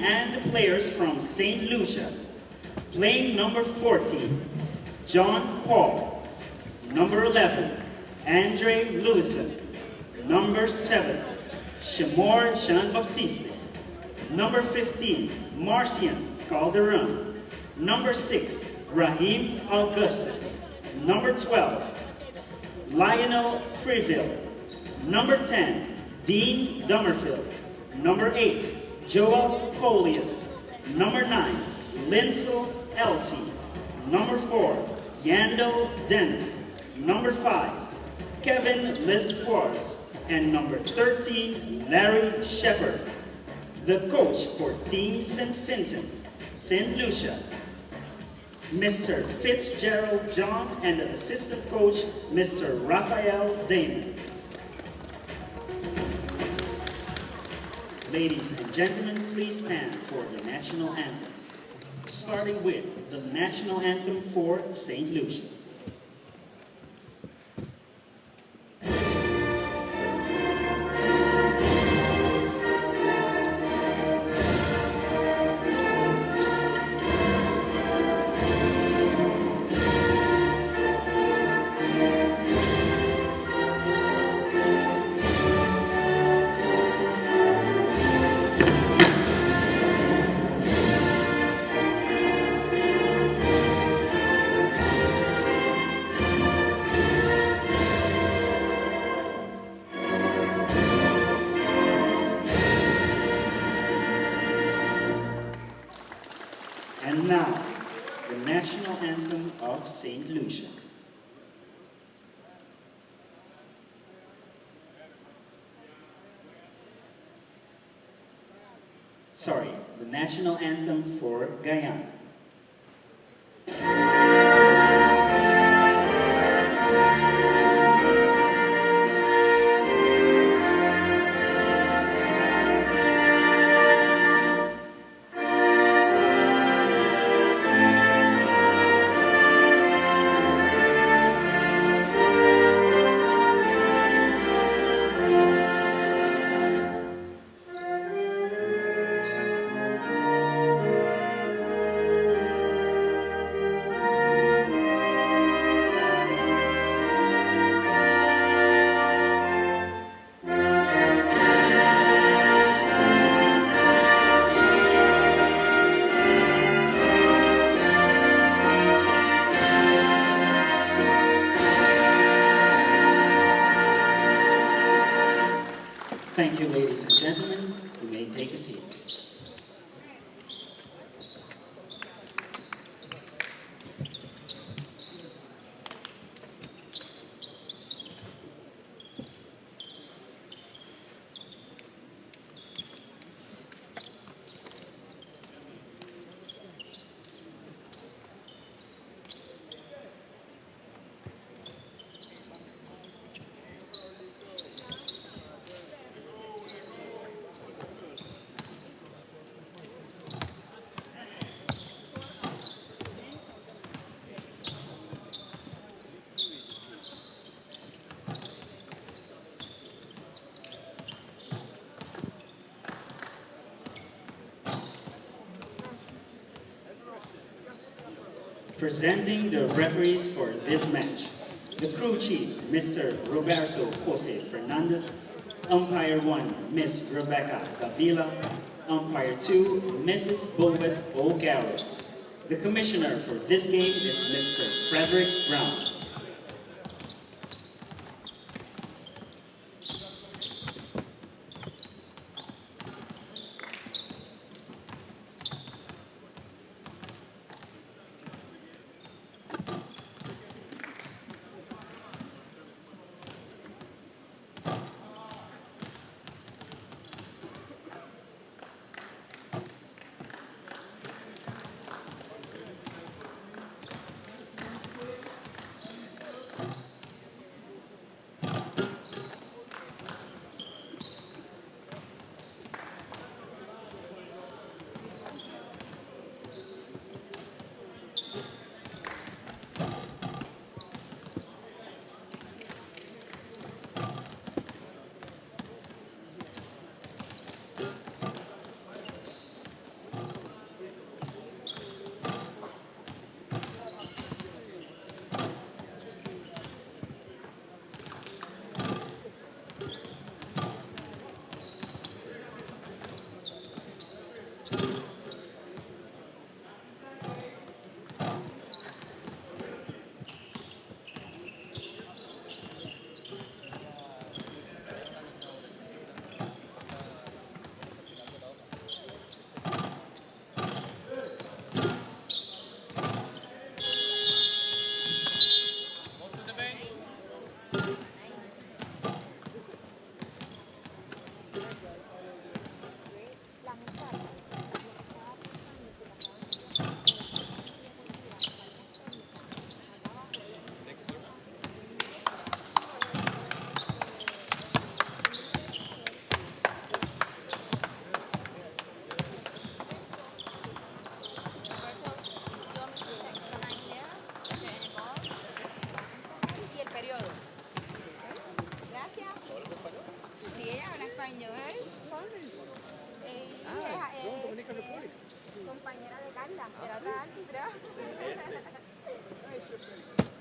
And the players from St. Lucia. Playing number 14, John Paul. Number 11, Andre Lewison. Number 7, Shamor Jean-Baptiste. Number 15, Marcian Calderon. Number 6, Raheem Auguste. Number 12, Lionel Preville. Number 10, Dean Dummerfield. Number 8, Joel Polius. Number 9, Linsel Elsie. Number 4, Yando Dennis. Number 5, Kevin Lisquartz. And number 13, Larry Shepard. The coach for Team St. Vincent, St. Lucia, Mr. Fitzgerald John, and the assistant coach, Mr. Raphael Damon. Ladies and gentlemen, please stand for the national anthems, starting with the national anthem for St. Lucia. And now, the national anthem of St. Lucia. Sorry, the national anthem for Guyana. Thank you, ladies and gentlemen. You may take a seat. Presenting the referees for this match, the crew chief, Mr. Roberto Jose Fernandez, umpire 1, Ms. Rebecca Davila, umpire 2, Mrs. Bulbet O'Garrow. The commissioner for this game is Mr. Frederick Brown.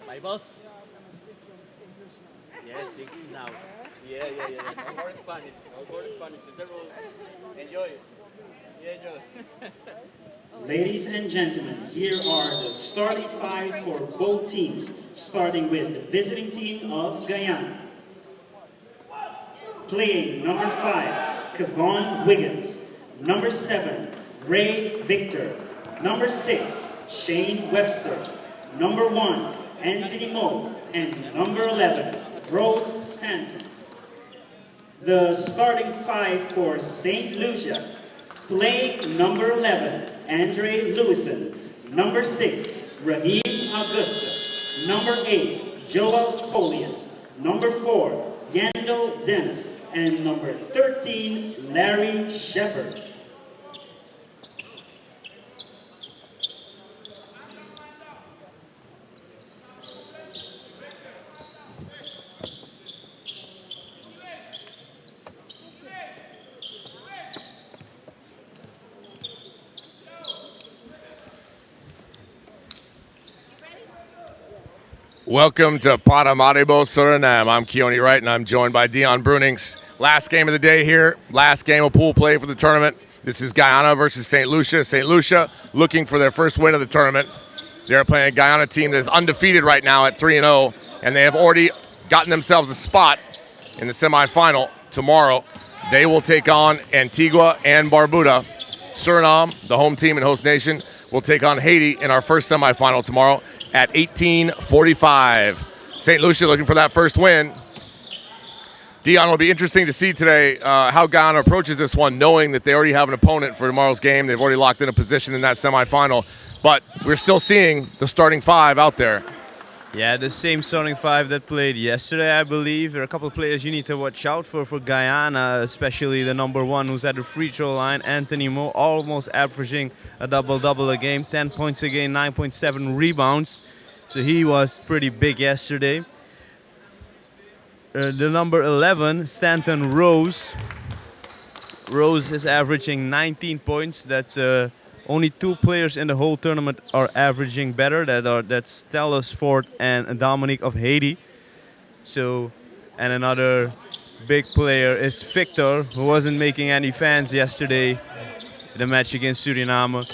My boss. Yes, thanks now. Yeah. No more Spanish. No more Spanish. It's the rule. Enjoy. Yeah, enjoy. Ladies and gentlemen, here are the starting five for both teams, starting with the visiting team of Guyana. Playing number 5, Kevon Wiggins. Number 7, Ray Victor. Number 6, Shane Webster. Number 1, Anthony Moe. And number 11, Rose Stanton. The starting 5 for St. Lucia. Playing number 11, Andre Lewison. Number 6, Raheem Augusta. Number 8, Joel Polius. Number 4, Yandel Dennis. And number 13, Larry Shepard. Welcome to Paramaribo, Suriname. I'm Keone Wright, and I'm joined by Dion Brunings. Last game of the day here, last game of pool play for the tournament. This is Guyana versus St. Lucia. St. Lucia looking for their first win of the tournament. They're playing a Guyana team that is undefeated right now at 3-0, and they have already gotten themselves a spot in the semifinal. Tomorrow, they will take on Antigua and Barbuda. Suriname, the home team and host nation, will take on Haiti in our first semifinal tomorrow at 18:45. St. Lucia looking for that first win. Dion, will be interesting to see today how Guyana approaches this one, knowing that they already have an opponent for tomorrow's game. They've already locked in a position in that semifinal, but we're still seeing the starting 5 out there. Yeah, the same starting 5 that played yesterday, I believe. There are a couple of players you need to watch out for Guyana, especially the number 1 who's at the free throw line, Anthony Moe, almost averaging a double-double a game, 10 points a game, 9.7 rebounds. So he was pretty big yesterday. The number 11, Stanton Rose. Rose is averaging 19 points. That's only 2 players in the whole tournament are averaging better. That's Telus Ford and Dominique of Haiti. So, and another big player is Victor, who wasn't making any fans yesterday in the match against Suriname.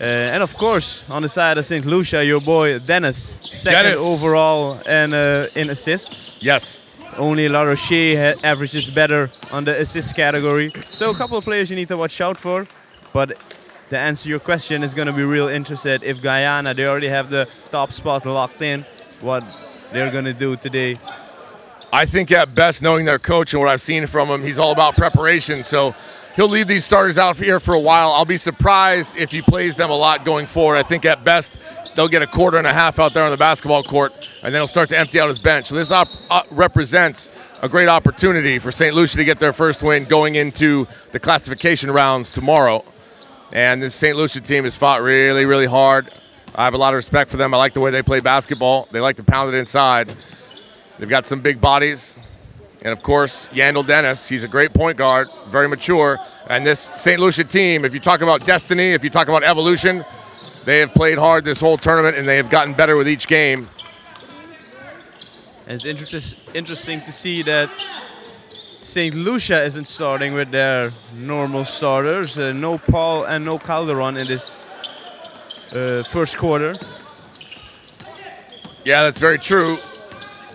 And of course, on the side of St. Lucia, your boy Dennis, second overall and in assists. Yes. Only LaRoche averages better on the assist category. So a couple of players you need to watch out for. But to answer your question, is going to be real interested if Guyana, they already have the top spot locked in, what they're going to do today. I think at best, knowing their coach and what I've seen from him, he's all about preparation. So he'll leave these starters out here for a while. I'll be surprised if he plays them a lot going forward. I think at best, they'll get a quarter and a half out there on the basketball court, and then he'll start to empty out his bench. So this represents a great opportunity for St. Lucia to get their first win going into the classification rounds tomorrow. And this St. Lucia team has fought really, really hard. I have a lot of respect for them. I like the way they play basketball. They like to pound it inside. They've got some big bodies. And, of course, Yandel Dennis, he's a great point guard, very mature. And this St. Lucia team, if you talk about destiny, if you talk about evolution, they have played hard this whole tournament, and they have gotten better with each game. And it's interesting to see that St. Lucia isn't starting with their normal starters. No Paul and no Calderon in this first quarter. Yeah, that's very true.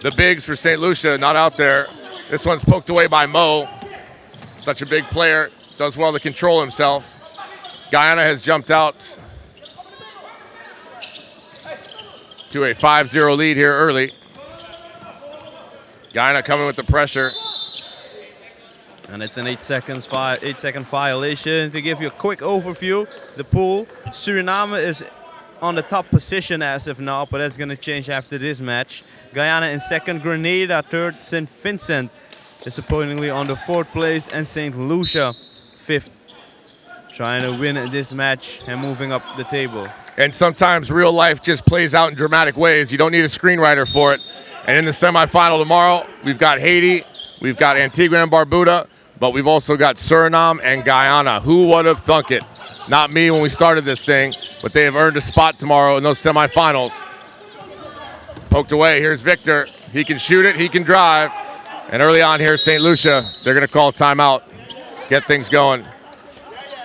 The bigs for St. Lucia not out there. This one's poked away by Mo. Such a big player. Does well to control himself. Guyana has jumped out to a 5-0 lead here early. Guyana coming with the pressure. And it's an 8-second violation. To give you a quick overview, the pool, Suriname is on the top position as of now, but that's going to change after this match. Guyana in second, Grenada third, St. Vincent disappointingly on the fourth place, and St. Lucia fifth. Trying to win this match and moving up the table. And sometimes real life just plays out in dramatic ways. You don't need a screenwriter for it. And in the semifinal tomorrow, we've got Haiti, we've got Antigua and Barbuda, but we've also got Suriname and Guyana. Who would have thunk it? Not me when we started this thing, but they have earned a spot tomorrow in those semifinals. Poked away, here's Victor. He can shoot it, he can drive. And early on here, St. Lucia, they're gonna call timeout, get things going.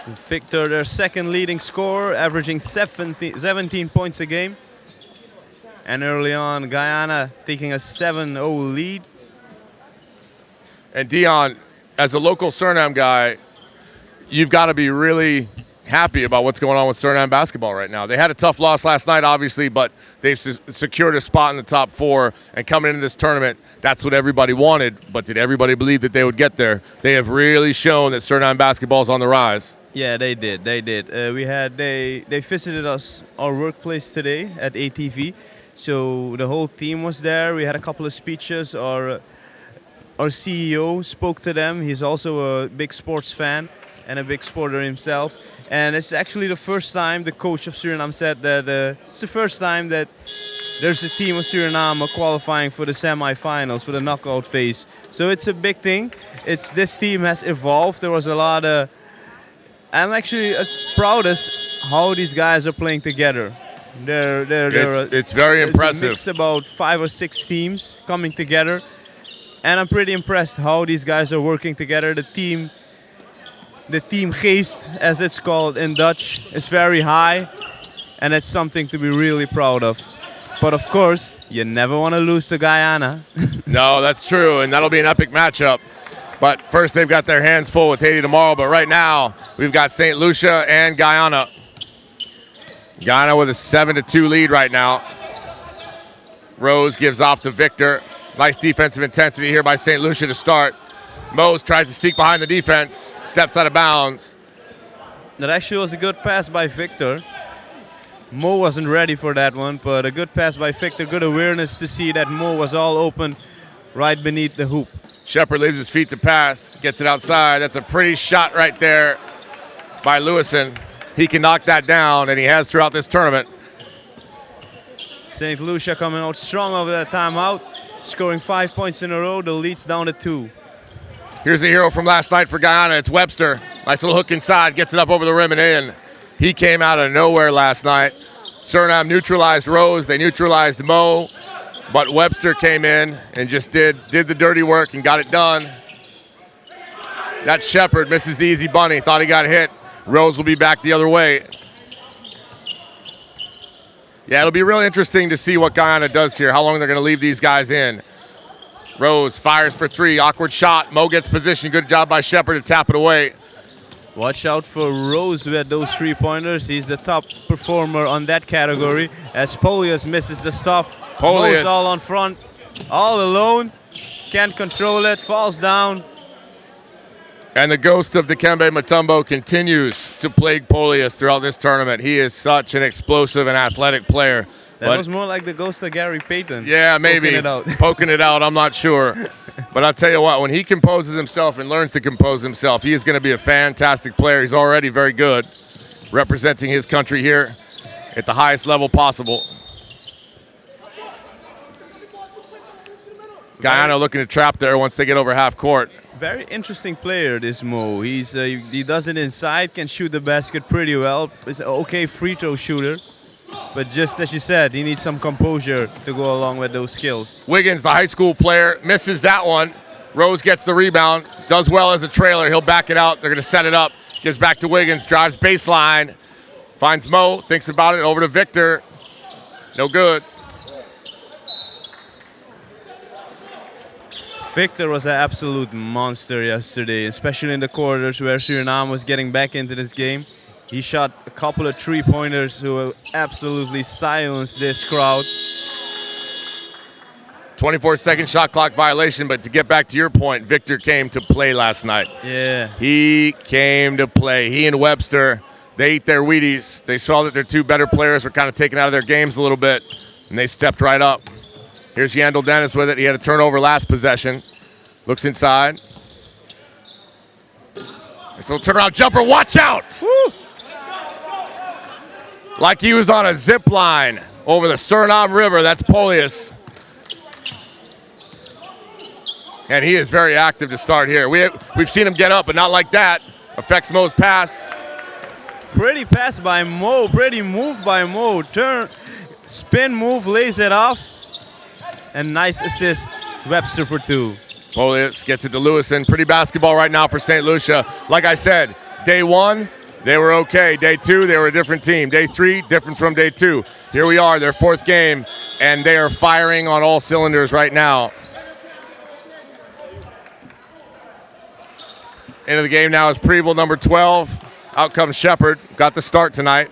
Victor, their second leading scorer, averaging 17 points a game. And early on, Guyana taking a 7-0 lead. And Dion, as a local Suriname guy, you've got to be really happy about what's going on with Suriname basketball right now. They had a tough loss last night, obviously, but they've secured a spot in the top four. And coming into this tournament, that's what everybody wanted. But did everybody believe that they would get there? They have really shown that Suriname basketball is on the rise. Yeah, they did. They did. They visited us, our workplace today at ATV. So the whole team was there. We had a couple of speeches. Our CEO spoke to them. He's also a big sports fan and a big sporter himself. And it's actually the first time the coach of Suriname said that it's the first time that there's a team of Suriname qualifying for the semifinals, for the knockout phase. So it's a big thing. This team has evolved. There was a lot of... I'm actually proudest how these guys are playing together. It's very impressive. It's about 5 or 6 teams coming together, and I'm pretty impressed how these guys are working together. The team geest, as it's called in Dutch, is very high, and it's something to be really proud of. But of course, you never want to lose to Guyana. No, that's true, and that'll be an epic matchup. But first, they've got their hands full with Haiti tomorrow. But right now, we've got St. Lucia and Guyana. Guyana with a 7-2 lead right now. Rose gives off to Victor. Nice defensive intensity here by St. Lucia to start. Mose tries to sneak behind the defense. Steps out of bounds. That actually was a good pass by Victor. Mo wasn't ready for that one, but a good pass by Victor. Good awareness to see that Mo was all open right beneath the hoop. Shepard leaves his feet to pass, gets it outside. That's a pretty shot right there by Lewison. He can knock that down, and he has throughout this tournament. St. Lucia coming out strong over that timeout, scoring 5 points in a row. The lead's down to 2. Here's a hero from last night for Guyana. It's Webster. Nice little hook inside, gets it up over the rim and in. He came out of nowhere last night. Suriname neutralized Rose. They neutralized Mo. But Webster came in and just did the dirty work and got it done. That Shepard misses the easy bunny. Thought he got hit. Rose will be back the other way. Yeah, it'll be really interesting to see what Guyana does here, how long they're going to leave these guys in. Rose fires for 3. Awkward shot. Mo gets position. Good job by Shepard to tap it away. Watch out for Rose with those 3-pointers. He's the top performer on that category as Polius misses the stuff. Polius Mo's all on front, all alone. Can't control it, falls down. And the ghost of Dikembe Mutombo continues to plague Polius throughout this tournament. He is such an explosive and athletic player. That was more like the ghost of Gary Payton. Yeah, maybe. Poking it out, I'm not sure. But I'll tell you what, when he composes himself and learns to compose himself, he is going to be a fantastic player. He's already very good, representing his country here at the highest level possible. Guyana looking to trap there once they get over half court. Very interesting player, this Mo. He does it inside, can shoot the basket pretty well. He's an okay free throw shooter. But just as you said, he needs some composure to go along with those skills. Wiggins, the high school player, misses that one. Rose gets the rebound, does well as a trailer. He'll back it out. They're going to set it up. Gives back to Wiggins, drives baseline. Finds Mo, thinks about it, over to Victor. No good. Victor was an absolute monster yesterday, especially in the quarters where Suriname was getting back into this game. He shot a couple of three-pointers who absolutely silenced this crowd. 24-second shot clock violation, but to get back to your point, Victor came to play last night. Yeah. He came to play. He and Webster, they ate their Wheaties. They saw that their two better players were kind of taken out of their games a little bit, and they stepped right up. Here's Yandel Dennis with it. He had a turnover last possession. Looks inside. This little turnaround jumper. Watch out! Woo. Like he was on a zip line over the Suriname River. That's Polius. And he is very active to start here. We've seen him get up, but not like that. Affects Mo's pass. Pretty pass by Mo. Pretty move by Mo. Turn, spin move, lays it off. And nice assist, Webster for two. Polius gets it to Lewison. Pretty basketball right now for St. Lucia. Like I said, day one, they were okay. Day two, they were a different team. Day three, different from day two. Here we are, their fourth game, and they are firing on all cylinders right now. Into the game now is Preval, number 12. Out comes Shepard. Got the start tonight.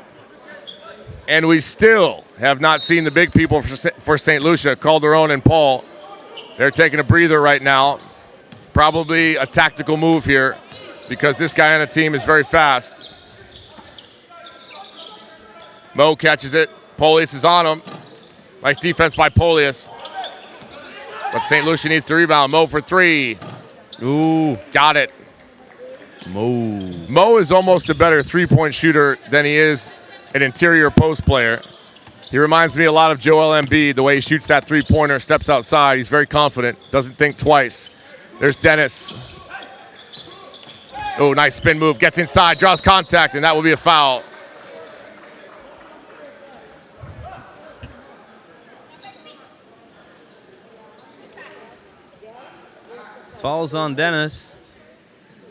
And we still have not seen the big people for St. Lucia, Calderon and Paul. They're taking a breather right now. Probably a tactical move here because this Guyana team is very fast. Mo catches it. Polius is on him. Nice defense by Polius. But St. Lucia needs to rebound. Mo for three. Ooh. Got it. Mo is almost a better three-point shooter than he is an interior post player. He reminds me a lot of Joel Embiid, the way he shoots that three-pointer, steps outside. He's very confident, doesn't think twice. There's Dennis. Oh, nice spin move. Gets inside, draws contact, and that will be a foul. Fouls on Dennis.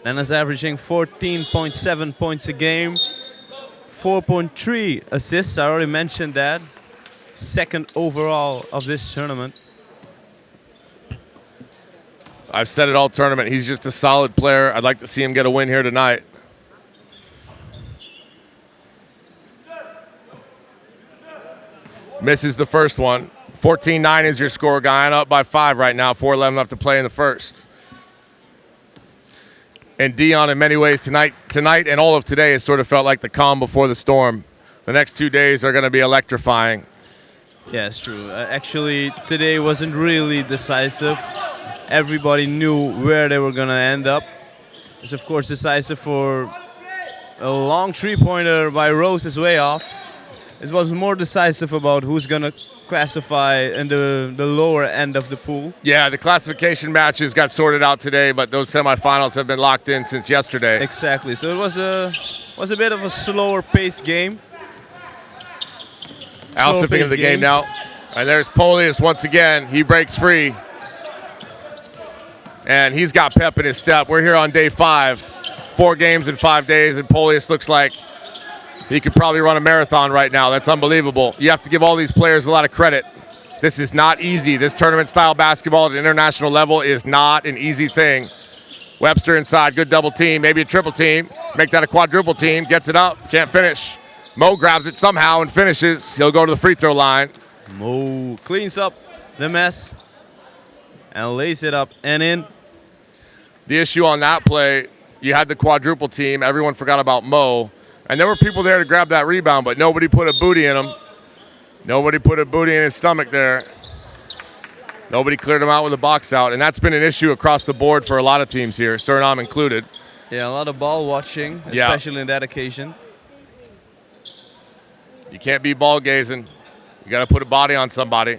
Dennis averaging 14.7 points a game. 4.3 assists, I already mentioned that. Second overall of this tournament. I've said it all tournament. He's just a solid player. I'd like to see him get a win here tonight. Misses the first one. 14-9 is your score. Guyana up by 5 right now. 4:11 left to play in the first. And Dion, in many ways, tonight and all of today has sort of felt like the calm before the storm. The next 2 days are going to be electrifying. Yeah, it's true. Actually, today wasn't really decisive. Everybody knew where they were going to end up. It's, of course, decisive for a long three-pointer by Rose is way off. It was more decisive about who's going to classify in the lower end of the pool. Yeah, the classification matches got sorted out today, but those semifinals have been locked in since yesterday. Exactly. So it was a bit of a slower paced game. Alsiping of the game now. And there's Polius once again. He breaks free. And he's got pep in his step. We're here on day 5. 4 games in 5 days, and Polius looks like he could probably run a marathon right now. That's unbelievable. You have to give all these players a lot of credit. This is not easy. This tournament-style basketball at an international level is not an easy thing. Webster inside, good double team, maybe a triple team. Make that a quadruple team, gets it up, can't finish. Mo grabs it somehow and finishes. He'll go to the free throw line. Mo cleans up the mess and lays it up and in. The issue on that play, you had the quadruple team. Everyone forgot about Mo. And there were people there to grab that rebound, but nobody put a booty in him. Nobody put a booty in his stomach there. Nobody cleared him out with a box out. And that's been an issue across the board for a lot of teams here, Suriname included. Yeah, a lot of ball watching, especially in that occasion. You can't be ball gazing. You got to put a body on somebody.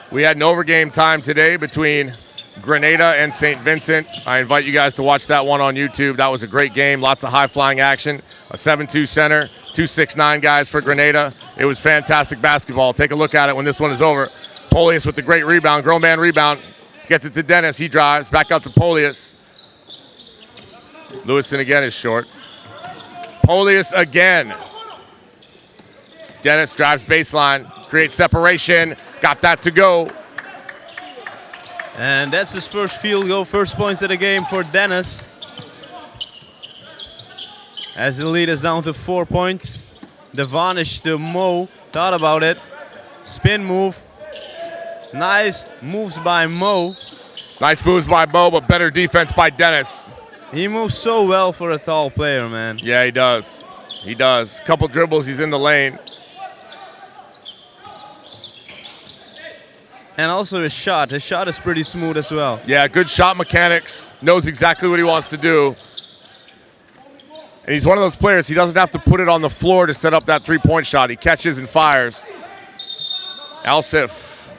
We had an overgame time today between Grenada and St. Vincent. I invite you guys to watch that one on YouTube. That was a great game. Lots of high-flying action. A 7-2 center, 2-6-9 guys for Grenada. It was fantastic basketball. Take a look at it when this one is over. Polius with the great rebound. Grown man rebound. Gets it to Dennis. He drives. Back out to Polius. Lewison again is short. Polius again. Dennis drives baseline. Creates separation. Got that to go. And that's his first field goal, first points of the game for Dennis. As the lead is down to 4 points. Devanish to Mo, thought about it. Spin move. Nice moves by Mo. Nice moves by Mo, but better defense by Dennis. He moves so well for a tall player, man. Yeah, he does. He does. Couple dribbles, he's in the lane. And also his shot. His shot is pretty smooth as well. Yeah, good shot mechanics. Knows exactly what he wants to do. And he's one of those players, he doesn't have to put it on the floor to set up that three-point shot. He catches and fires. Alsif.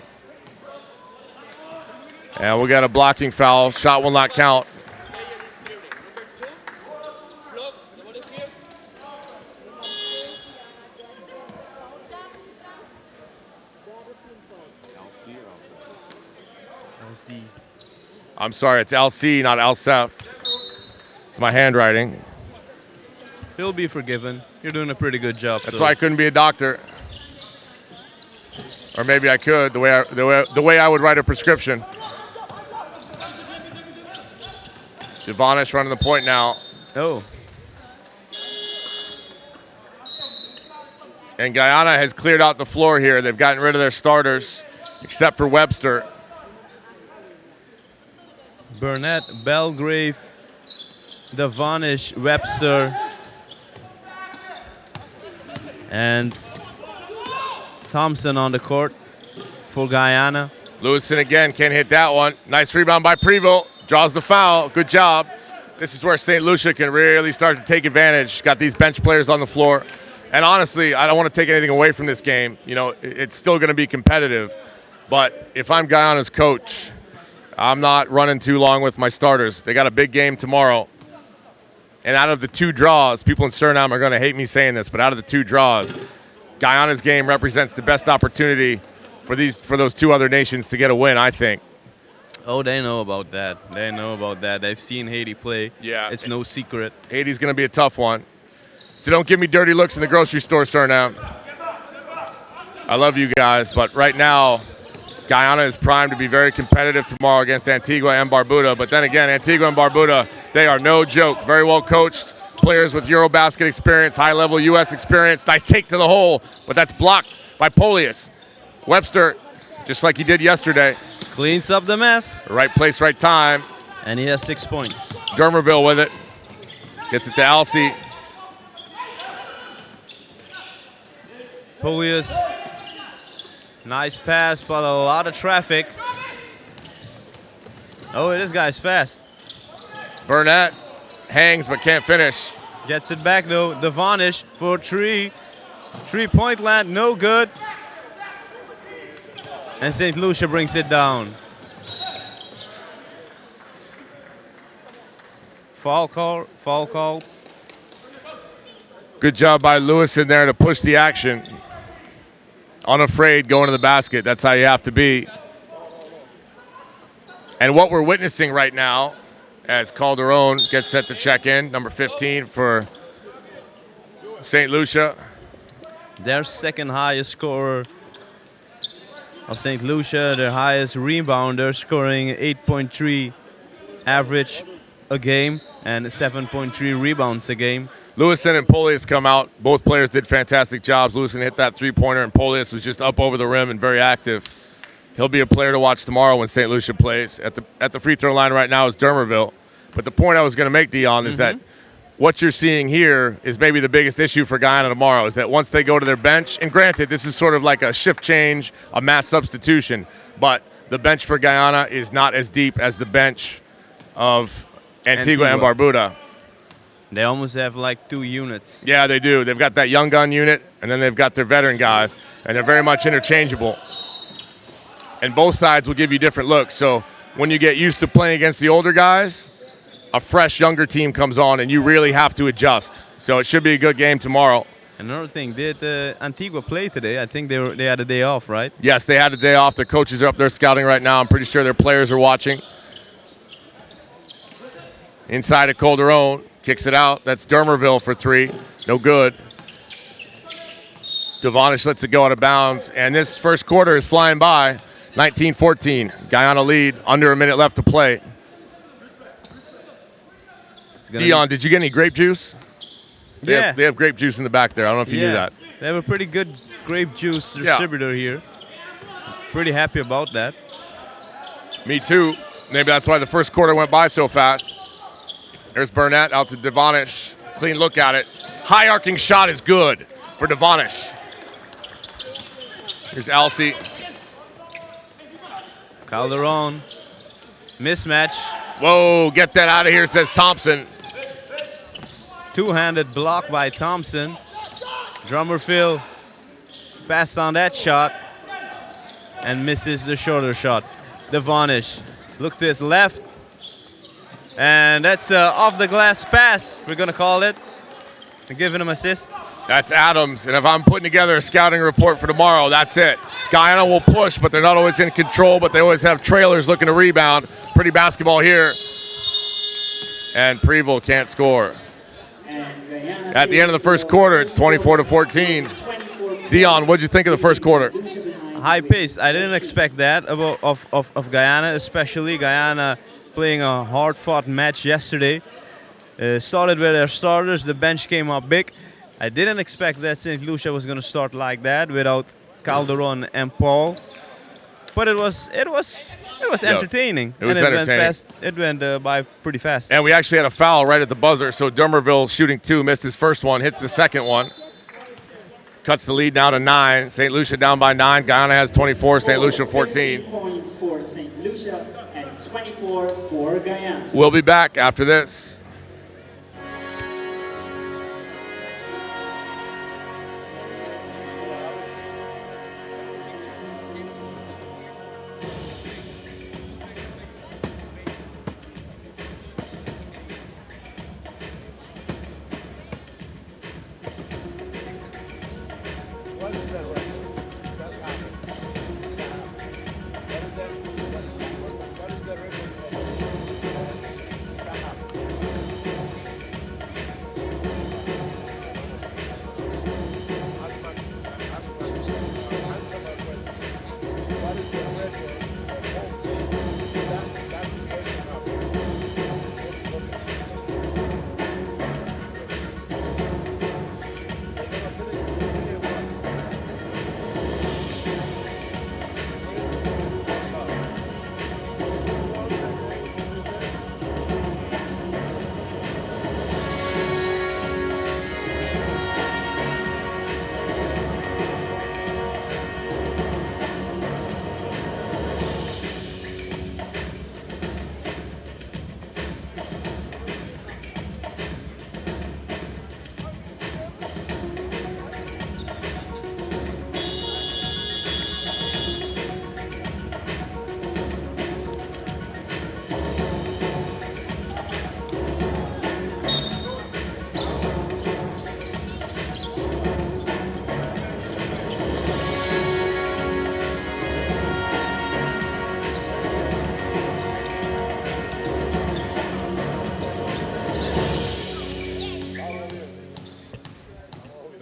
And we got a blocking foul. Shot will not count. I'm sorry, it's LC, not Alsef. It's my handwriting. He'll be forgiven. You're doing a pretty good job. That's why I couldn't be a doctor. Or maybe I could, the way I would write a prescription. Devanish running the point now. Oh. And Guyana has cleared out the floor here. They've gotten rid of their starters, except for Webster. Burnett, Belgrave, Devanish, Webster, and Thompson on the court for Guyana. Lewison again, can't hit that one. Nice rebound by Prevost. Draws the foul. Good job. This is where St. Lucia can really start to take advantage. Got these bench players on the floor. And honestly, I don't want to take anything away from this game. You know, it's still going to be competitive. But if I'm Guyana's coach, I'm not running too long with my starters. They got a big game tomorrow. And out of the two draws, people in Suriname are going to hate me saying this, but out of the two draws, Guyana's game represents the best opportunity for those two other nations to get a win, I think. Oh, they know about that. They know about that. They've seen Haiti play. Yeah. It's no secret. Haiti's going to be a tough one. So don't give me dirty looks in the grocery store, Suriname. I love you guys, but right now, Guyana is primed to be very competitive tomorrow against Antigua and Barbuda. But then again, Antigua and Barbuda, they are no joke. Very well coached. Players with Eurobasket experience, high-level U.S. experience. Nice take to the hole, but that's blocked by Polius. Webster, just like he did yesterday. Cleans up the mess. Right place, right time. And he has 6 points. Dermerville with it. Gets it to Alcy. Polius. Nice pass, but a lot of traffic. Oh, this guy's fast. Burnett hangs but can't finish. Gets it back though. Devanish for three. 3-point land, no good. And St. Lucia brings it down. Foul call. Good job by Lewis in there to push the action. Unafraid going to the basket. That's how you have to be. And what we're witnessing right now as Calderon gets set to check in, number 15 for St. Lucia. Their second highest scorer of St. Lucia, their highest rebounder, scoring 8.3 average a game and 7.3 rebounds a game. Lewison and Polius come out. Both players did fantastic jobs. Lewison hit that three-pointer, and Polius was just up over the rim and very active. He'll be a player to watch tomorrow when St. Lucia plays. At the free throw line right now is Dermerville. But the point I was going to make, Dion, is that what you're seeing here is maybe the biggest issue for Guyana tomorrow, is that once they go to their bench, and granted, this is sort of like a shift change, a mass substitution, but the bench for Guyana is not as deep as the bench of Antigua and Barbuda. They almost have like 2 units. Yeah, they do. They've got that young gun unit, and then they've got their veteran guys, and they're very much interchangeable. And both sides will give you different looks. So when you get used to playing against the older guys, a fresh, younger team comes on, and you really have to adjust. So it should be a good game tomorrow. Another thing, did Antigua play today? I think they had a day off, right? Yes, they had a day off. Their coaches are up there scouting right now. I'm pretty sure their players are watching. Inside of Calderon, kicks it out. That's Dermerville for three. No good. Devonish lets it go out of bounds. And this first quarter is flying by. 19-14. Guyana lead. Under a minute left to play. Dion, did you get any grape juice? They have grape juice in the back there. I don't know if you knew that. They have a pretty good grape juice distributor here. Pretty happy about that. Me too. Maybe that's why the first quarter went by so fast. There's Burnett out to Devonish. Clean look at it. High arcing shot is good for Devonish. Here's Alcee. Calderon. Mismatch. Whoa, get that out of here, says Thompson. Two-handed block by Thompson. Drummerfield passed on that shot and misses the shorter shot. Devonish look to his left. And that's off the glass pass, we're going to call it. Giving him assist. That's Adams. And if I'm putting together a scouting report for tomorrow, that's it. Guyana will push, but they're not always in control, but they always have trailers looking to rebound. Pretty basketball here. And Prevost can't score. At the end of the first quarter, it's 24-14. Dion, what'd you think of the first quarter? High pace. I didn't expect that of Guyana, especially Guyana playing a hard-fought match yesterday. Started with their starters. The bench came up big. I didn't expect that St. Lucia was going to start like that without Calderon and Paul. But it was entertaining. It was entertaining. It went by pretty fast. And we actually had a foul right at the buzzer, so Dermerville shooting two, missed his first one, hits the second one. Cuts the lead now to 9. St. Lucia down by 9. Guyana has 24, St. Lucia 14. Points for St. Lucia and 24 for Guyana. We'll be back after this.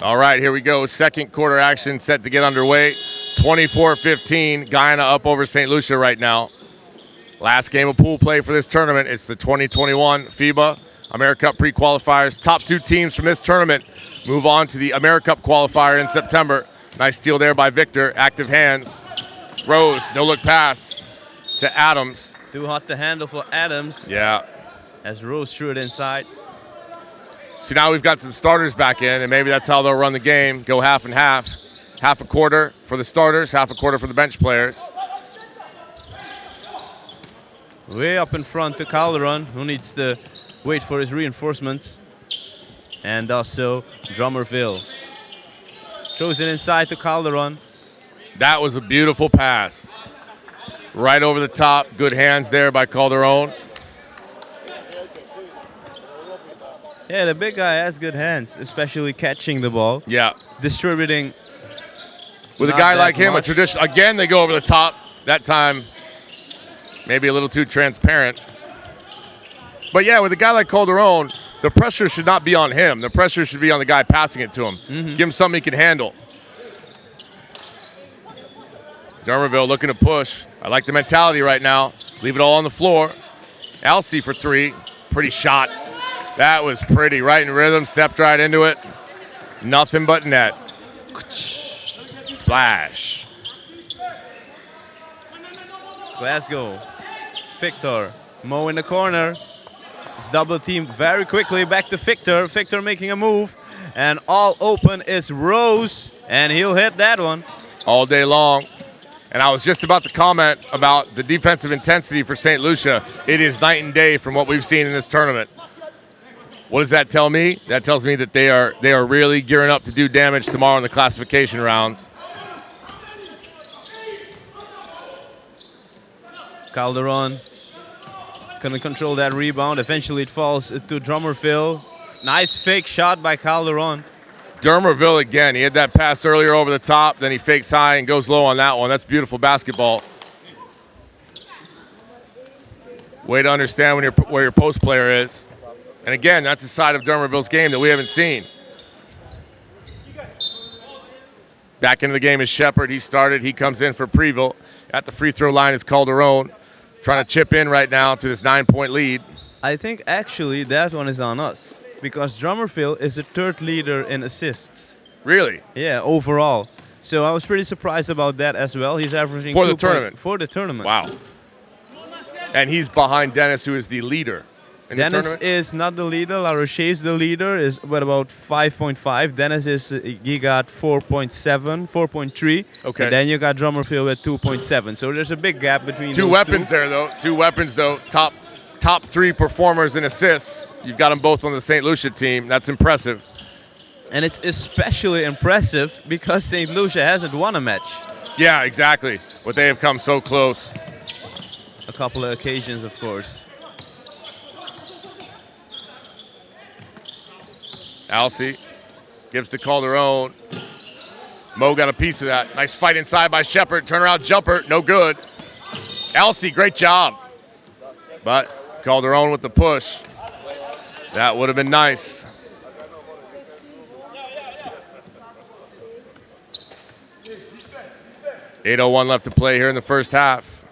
All right, here we go. Second quarter action set to get underway. 24-15, Guyana up over St. Lucia right now. Last game of pool play for this tournament. It's the 2021 FIBA AmeriCup pre-qualifiers. Top two teams from this tournament move on to the AmeriCup qualifier in September. Nice steal there by Victor. Active hands. Rose, no-look pass to Adams. Too hot to handle for Adams. Yeah. As Rose threw it inside. So now we've got some starters back in, and maybe that's how they'll run the game. Go half and half. Half a quarter for the starters, half a quarter for the bench players. Way up in front to Calderon, who needs to wait for his reinforcements. And also Drummerville. Throws it inside to Calderon. That was a beautiful pass. Right over the top. Good hands there by Calderon. Yeah, the big guy has good hands, especially catching the ball. Yeah. Distributing. With a Not guy that like him, a much. tradition. Again, they go over the top. That time, maybe a little too transparent. But yeah, with a guy like Calderon, the pressure should not be on him. The pressure should be on the guy passing it to him. Give him something he can handle. Dermerville looking to push. I like the mentality right now. Leave it all on the floor. Alcee for three. Pretty shot. That was pretty. Right in rhythm. Stepped right into it. Nothing but net. Splash. Glasgow. Victor. Mo in the corner. It's double teamed very quickly. Back to Victor. Victor making a move. And all open is Rose. And he'll hit that one. All day long. And I was just about to comment about the defensive intensity for St. Lucia. It is night and day from what we've seen in this tournament. What does that tell me? That tells me that they are really gearing up to do damage tomorrow in the classification rounds. Calderon couldn't control that rebound. Eventually it falls to Drummerville. Nice fake shot by Calderon. Dermerville again. He had that pass earlier over the top. Then he fakes high and goes low on that one. That's beautiful basketball. Way to understand where your post player is. And again, that's a side of Dermerville's game that we haven't seen. Back into the game is Shepard. He started. He comes in for Preeville. At the free throw line is Calderon. Trying to chip in right now to this 9-point lead. I think actually that one is on us. Because Drummerville is the third leader in assists. Really? Yeah, overall. So I was pretty surprised about that as well. He's averaging For the tournament? For the tournament. Wow. And he's behind Dennis, who is the leader in the Dennis tournament? is not the leader. La Roche is the leader, is with about 5.5. Dennis he got 4.7, 4.3. Okay. And then you got Drummerville with 2.7. So there's a big gap between Two those weapons two. there, though. Two weapons, though. Top three performers in assists. You've got them both on the St. Lucia team. That's impressive. And it's especially impressive because St. Lucia hasn't won a match. Yeah, exactly. But they have come so close. A couple of occasions, of course. Alcee gives to Calderon. Mo got a piece of that. Nice fight inside by Shepard. Turnaround jumper, no good. Alcee, great job. But Calderon with the push. That would have been nice. .801 left to play here in the first half.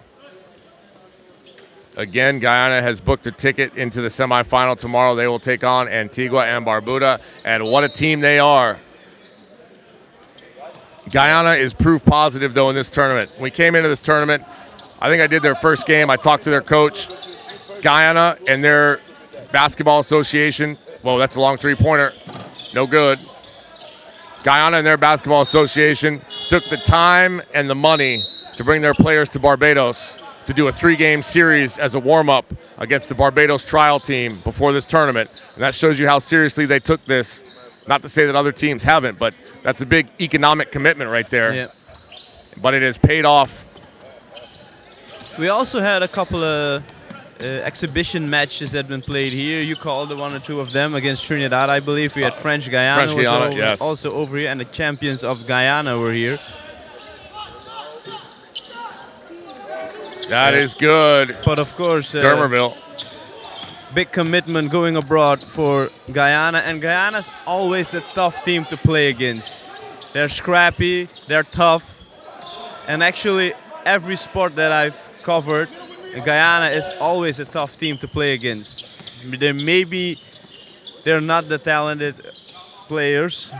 Again, Guyana has booked a ticket into the semifinal tomorrow. They will take on Antigua and Barbuda, and what a team they are. Guyana is proof positive, though, in this tournament. When we came into this tournament, I think I did their first game. I talked to their coach. Guyana and their basketball association. Whoa, that's a long three-pointer. No good. Guyana and their basketball association took the time and the money to bring their players to Barbados to do a 3-game series as a warm-up against the Barbados trial team before this tournament. And that shows you how seriously they took this. Not to say that other teams haven't, but that's a big economic commitment right there. Yeah. But it has paid off. We also had a couple of exhibition matches that have been played here. You called one or two of them against Trinidad, I believe. We had French Guyana, French Guyana, yes. Also over here, and the champions of Guyana were here. That is good. But of course, Dermerville. big commitment going abroad for Guyana, and Guyana's always a tough team to play against. They're scrappy, they're tough, and actually every sport that I've covered, Guyana is always a tough team to play against. They're not the talented players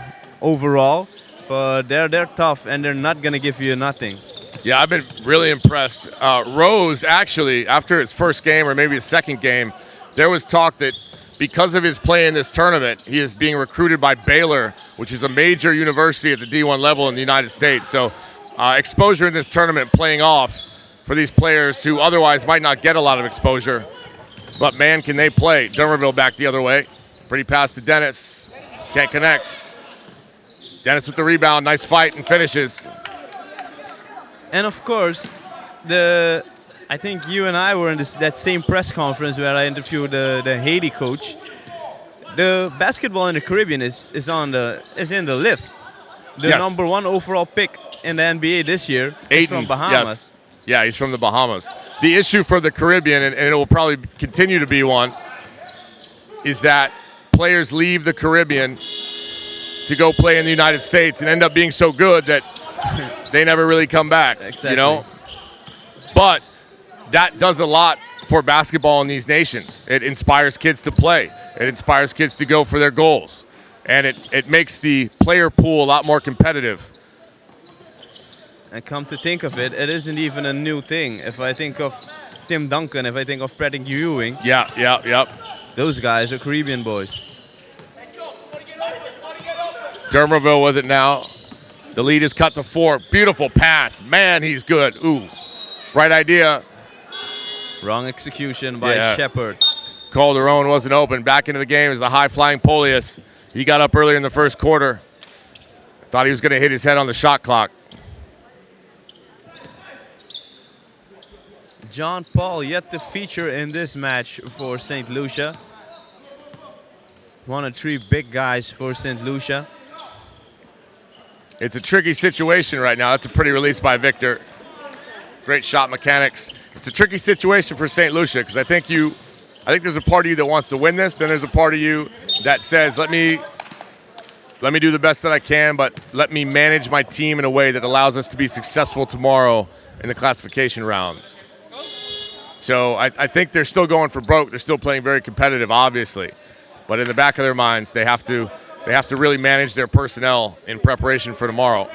overall, but they're tough and they're not gonna give you nothing. Yeah, I've been really impressed. Rose, actually, after his first game or maybe his second game, there was talk that because of his play in this tournament, he is being recruited by Baylor, which is a major university at the D1 level in the United States. So exposure in this tournament playing off for these players who otherwise might not get a lot of exposure. But man, can they play. Dermerville back the other way. Pretty pass to Dennis. Can't connect. Dennis with the rebound. Nice fight and finishes. And of course, I think you and I were in that same press conference where I interviewed the Haiti coach. The basketball in the Caribbean is in the lift. The Yes. #1 overall pick in the NBA this year is from Bahamas. Yes. Yeah, he's from the Bahamas. The issue for the Caribbean, and it will probably continue to be one, is that players leave the Caribbean to go play in the United States and end up being so good that they never really come back. Exactly. You know? But that does a lot for basketball in these nations. It inspires kids to play. It inspires kids to go for their goals. And it makes the player pool a lot more competitive. And come to think of it, it isn't even a new thing. If I think of Tim Duncan, if I think of Patrick Ewing, Yeah. those guys are Caribbean boys. Dermerville with it now. The lead is cut to 4. Beautiful pass. Man, he's good. Ooh, right idea. Wrong execution by Yeah. Shepard. Calderon wasn't open. Back into the game is the high-flying Polius. He got up earlier in the first quarter. Thought he was going to hit his head on the shot clock. John Paul yet to feature in this match for St. Lucia. 1 of 3 big guys for St. Lucia. It's a tricky situation right now. That's a pretty release by Victor. Great shot mechanics. It's a tricky situation for St. Lucia because I think there's a part of you that wants to win this. Then there's a part of you that says, let me do the best that I can, but let me manage my team in a way that allows us to be successful tomorrow in the classification rounds. So I think they're still going for broke. They're still playing very competitive, obviously. But in the back of their minds, they have to really manage their personnel in preparation for tomorrow.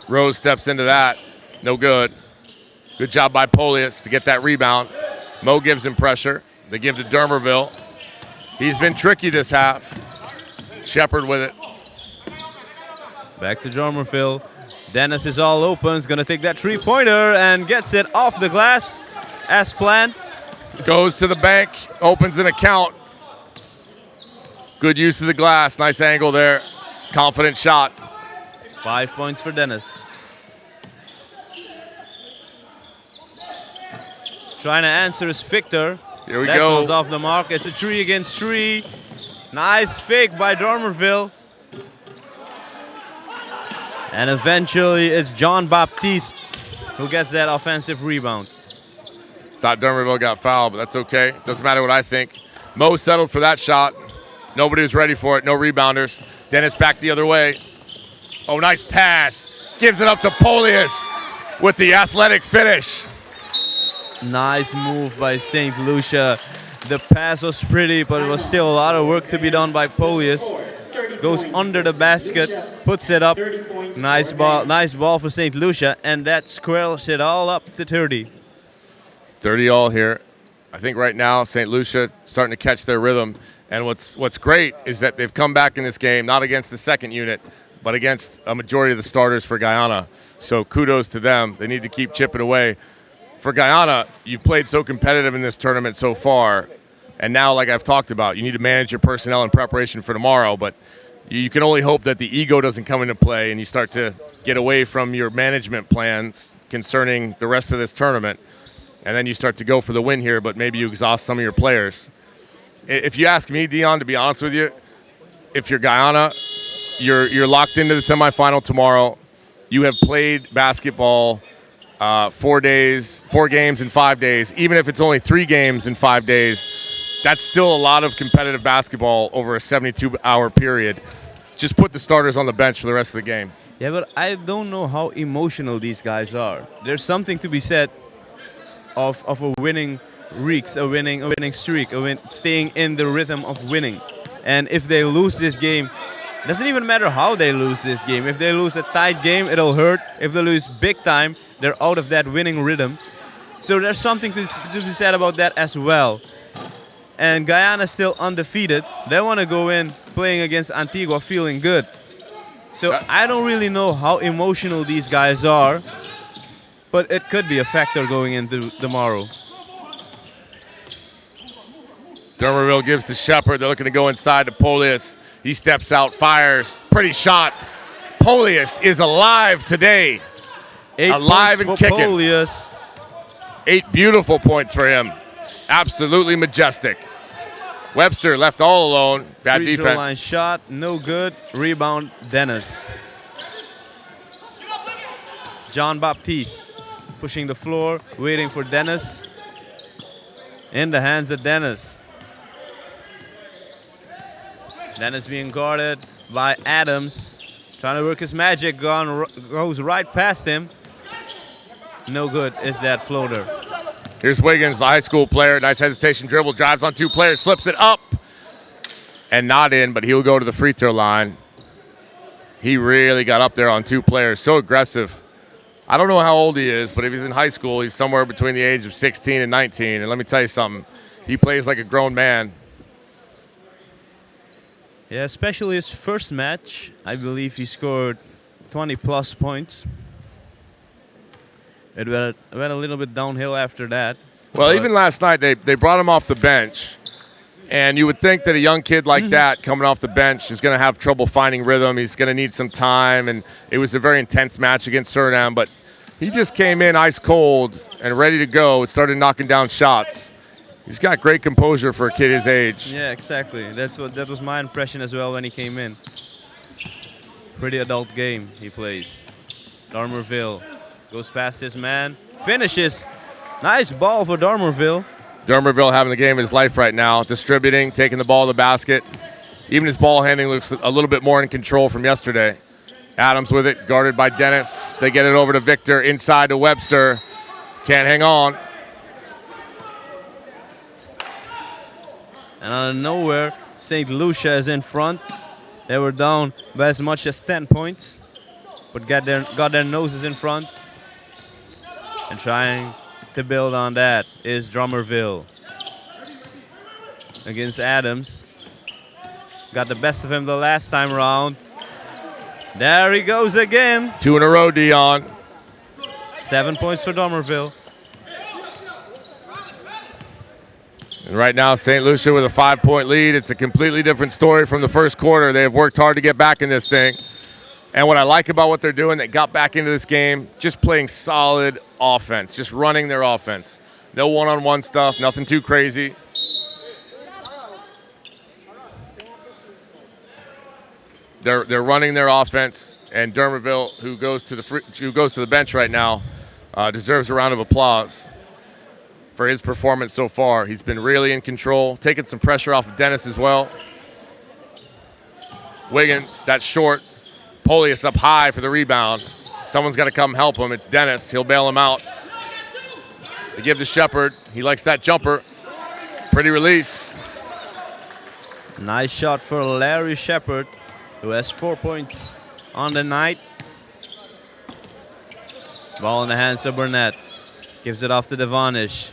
Rose steps into that. No good. Good job by Polius to get that rebound. Mo gives him pressure. They give to Dermerville. He's been tricky this half. Shepard with it. Back to Dermerville. Dennis is all open. He's going to take that three-pointer and gets it off the glass as planned. Goes to the bank. Opens an account. Good use of the glass. Nice angle there. Confident shot. 5 points for Dennis. Trying to answer is Victor. Here we That go. one's off the mark. It's a 3 against 3. Nice fake by Dermerville. And eventually it's John Baptiste who gets that offensive rebound. Thought Dermerville got fouled, but that's okay. Doesn't matter what I think. Mo settled for that shot. Nobody was ready for it. No rebounders. Dennis back the other way. Oh, nice pass. Gives it up to Polius with the athletic finish. Nice move by St. Lucia. The pass was pretty, but it was still a lot of work to be done by Polius. Goes under the basket, puts it up. Nice ball for St. Lucia, and that squares it all up to 30. 30 all here. I think right now St. Lucia starting to catch their rhythm. And what's great is that they've come back in this game, not against the second unit, but against a majority of the starters for Guyana. So kudos to them. They need to keep chipping away. For Guyana, you've played so competitive in this tournament so far, and now, like I've talked about, you need to manage your personnel in preparation for tomorrow, but you can only hope that the ego doesn't come into play and you start to get away from your management plans concerning the rest of this tournament, and then you start to go for the win here, but maybe you exhaust some of your players. If you ask me, Dion, to be honest with you, if you're Guyana, you're locked into the semifinal tomorrow. You have played basketball 4 games in 5 days. Even if it's only 3 games in 5 days, that's still a lot of competitive basketball over a 72-hour period. Just put the starters on the bench for the rest of the game. Yeah, but I don't know how emotional these guys are. There's something to be said of a winning reeks, a winning streak, staying in the rhythm of winning. And if they lose this game, it doesn't even matter how they lose this game. If they lose a tight game, it'll hurt. If they lose big time, they're out of that winning rhythm. So there's something to be said about that as well. And Guyana's still undefeated. They want to go in playing against Antigua feeling good. So I don't really know how emotional these guys are, but it could be a factor going into tomorrow. Dermerville gives to Shepard. They're looking to go inside to Polius. He steps out, fires. Pretty shot. Polius is alive today. 8 alive points and for kicking. Polius. 8 beautiful points for him. Absolutely majestic. Webster left all alone. Bad Free throw defense. line shot, no good. Rebound, Dennis. John Baptiste pushing the floor, waiting for Dennis. In the hands of Dennis. Dennis being guarded by Adams. Trying to work his magic, goes right past him. No good is that floater. Here's Wiggins, the high school player. Nice hesitation dribble, drives on 2 players, flips it up. And not in, but he'll go to the free throw line. He really got up there on 2 players, so aggressive. I don't know how old he is, but if he's in high school, he's somewhere between the age of 16 and 19. And let me tell you something, he plays like a grown man. Yeah, especially his first match. I believe he scored 20-plus points. It went a little bit downhill after that. Well, even last night, they brought him off the bench. And you would think that a young kid like that coming off the bench is going to have trouble finding rhythm. He's going to need some time. And it was a very intense match against Suriname. But he just came in ice cold and ready to go and started knocking down shots. He's got great composure for a kid his age. Yeah, exactly. That was my impression as well when he came in. Pretty adult game he plays. Dormerville goes past his man, finishes. Nice ball for Dormerville. Dormerville having the game of his life right now, distributing, taking the ball to the basket. Even his ball handling looks a little bit more in control from yesterday. Adams with it, guarded by Dennis. They get it over to Victor, inside to Webster. Can't hang on. And out of nowhere, St. Lucia is in front. They were down by as much as 10 points, but got their noses in front. And trying to build on that is Dormerville against Adams. Got the best of him the last time around. There he goes again. 2 in a row, Dion. 7 points for Dormerville. And right now, St. Lucia with a 5-point lead. It's a completely different story from the first quarter. They have worked hard to get back in this thing. And what I like about what they're doing, they got back into this game just playing solid offense, just running their offense. No one-on-one stuff, nothing too crazy. They're running their offense, and Dormerville, who goes to the bench right now, deserves a round of applause for his performance so far. He's been really in control, taking some pressure off of Dennis as well. Wiggins, that's short. Polius up high for the rebound. Someone's got to come help him. It's Dennis. He'll bail him out. They give to Shepard. He likes that jumper. Pretty release. Nice shot for Larry Shepard, who has 4 points on the night. Ball in the hands of Burnett. Gives it off to Devonish.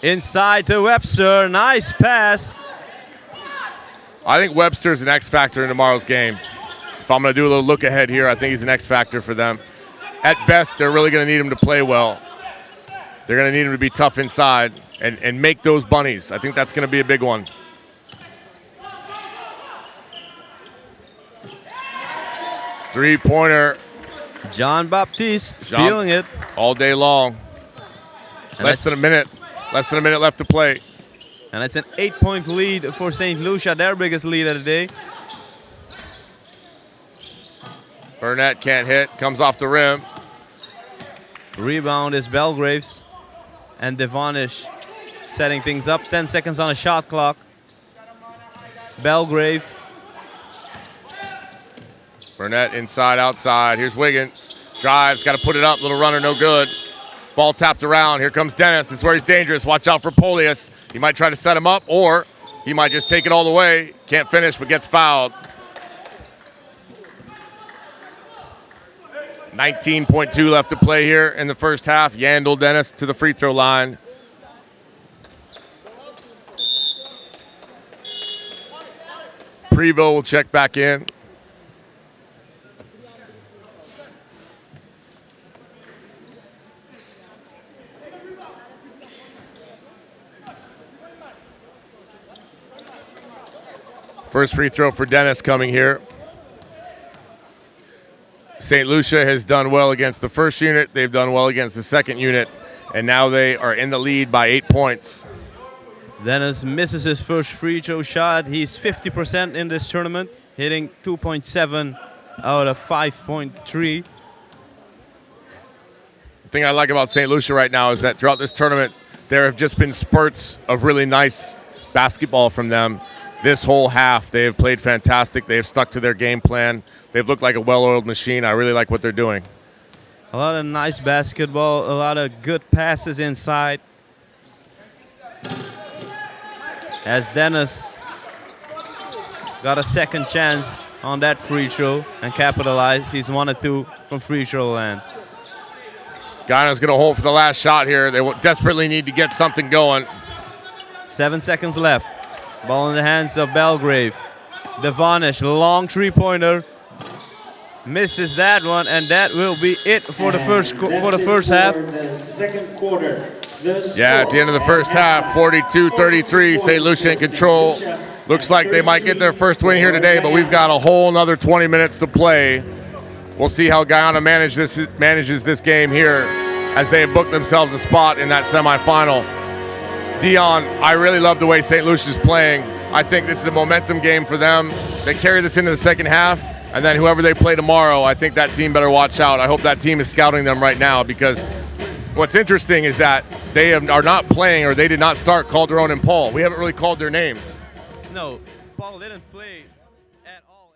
Inside to Webster. Nice pass. I think Webster's an X factor in tomorrow's game. If I'm going to do a little look ahead here, I think he's an X factor for them. At best, they're really going to need him to play well. They're going to need him to be tough inside and make those bunnies. I think that's going to be a big one. Three-pointer. John Baptiste feeling it. All day long. Less than a minute left to play. And it's an 8-point lead for St. Lucia, their biggest lead of the day. Burnett can't hit, comes off the rim. Rebound is Belgrave's. And Devonish setting things up. 10 seconds on a shot clock. Belgrave. Burnett inside, outside. Here's Wiggins. Drives, got to put it up. Little runner, no good. Ball tapped around. Here comes Dennis. This is where he's dangerous. Watch out for Polius. He might try to set him up, or he might just take it all the way. Can't finish, but gets fouled. 19.2 left to play here in the first half. Yandel Dennis to the free throw line. Prevo will check back in. First free throw for Dennis coming here. St. Lucia has done well against the first unit. They've done well against the second unit. And now they are in the lead by 8 points. Dennis misses his first free throw shot. He's 50% in this tournament, hitting 2.7 out of 5.3. The thing I like about St. Lucia right now is that throughout this tournament, there have just been spurts of really nice basketball from them. This whole half, they have played fantastic. They have stuck to their game plan. They've looked like a well-oiled machine. I really like what they're doing. A lot of nice basketball, a lot of good passes inside. As Dennis got a second chance on that free throw and capitalized. He's 1 or 2 from free throw land. Guyana's going to hold for the last shot here. They desperately need to get something going. 7 seconds left. Ball in the hands of Belgrave. Devonish, long three-pointer. Misses that one, and that will be it for the first half. The second quarter. Yeah, at the end of the first half, 42-33, St. Lucia in control. Looks like they might get their first win here today, but we've got a whole another 20 minutes to play. We'll see how Guyana manages this game here as they have booked themselves a spot in that semifinal. Dion, I really love the way St. Lucia's playing. I think this is a momentum game for them. They carry this into the second half, and then whoever they play tomorrow, I think that team better watch out. I hope that team is scouting them right now, because what's interesting is that they are not playing, or they did not start Calderon and Paul. We haven't really called their names. No, Paul didn't play at all.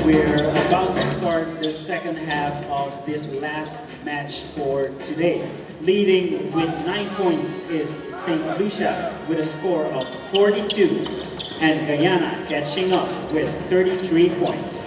We're about to start the second half of this last match for today. Leading with 9 points is St. Lucia with a score of 42, and Guyana catching up with 33 points.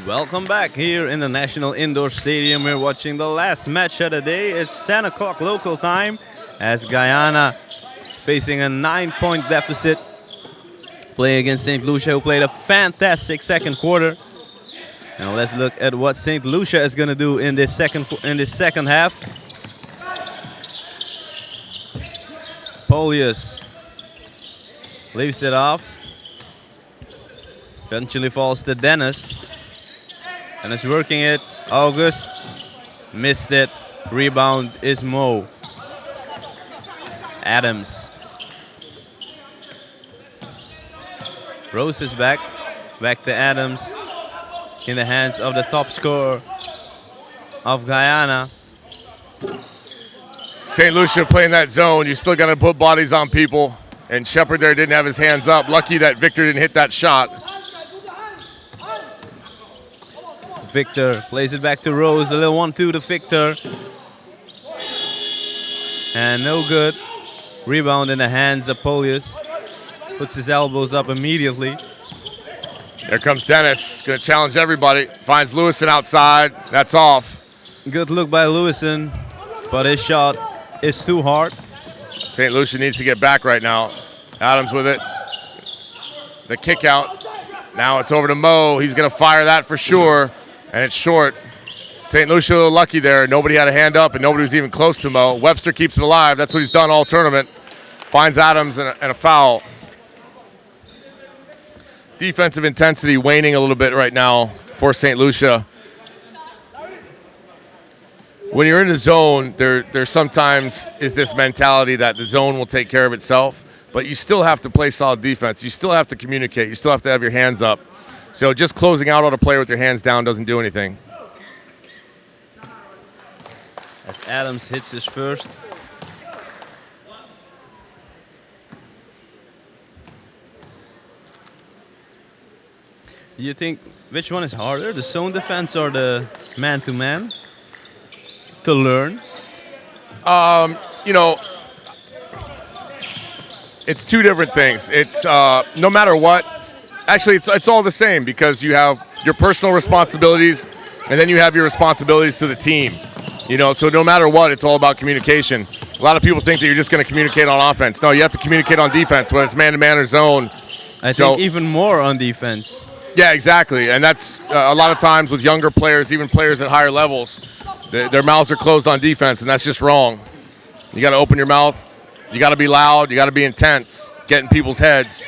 Welcome back here in the National Indoor Stadium. We're watching the last match of the day. It's 10 o'clock local time as Guyana facing a 9-point deficit. Playing against St. Lucia, who played a fantastic second quarter. Now let's look at what St. Lucia is going to do in this second half. Polius leaves it off. Eventually falls to Dennis. And is working it. August missed it. Rebound is Mo. Adams. Rose is back. Back to Adams. In the hands of the top scorer of Guyana. St. Lucia playing that zone. You still got to put bodies on people. And Shepard there didn't have his hands up. Lucky that Victor didn't hit that shot. Victor plays it back to Rose. A little 1-2 to Victor. And no good. Rebound in the hands of Polius. Puts his elbows up immediately. There comes Dennis. Going to challenge everybody. Finds Lewison outside. That's off. Good look by Lewison. But his shot is too hard. St. Lucia needs to get back right now. Adams with it. The kick out. Now it's over to Mo. He's going to fire that for sure. And it's short. St. Lucia a little lucky there. Nobody had a hand up and nobody was even close to Mo. Webster keeps it alive. That's what he's done all tournament. Finds Adams and a foul. Defensive intensity waning a little bit right now for St. Lucia. When you're in the zone, there sometimes is this mentality that the zone will take care of itself, but you still have to play solid defense. You still have to communicate. You still have to have your hands up. So just closing out on a player with your hands down doesn't do anything. As Adams hits his first. You think which one is harder, the zone defense or the man-to-man to learn? You know, it's two different things. It's no matter what. Actually, it's all the same because you have your personal responsibilities and then you have your responsibilities to the team. You know, so no matter what, it's all about communication. A lot of people think that you're just going to communicate on offense. No, you have to communicate on defense, whether it's man-to-man or zone. I think even more on defense. Yeah, exactly. And that's a lot of times with younger players, even players at higher levels, their mouths are closed on defense, and that's just wrong. You got to open your mouth. You got to be loud. You got to be intense, get in people's heads.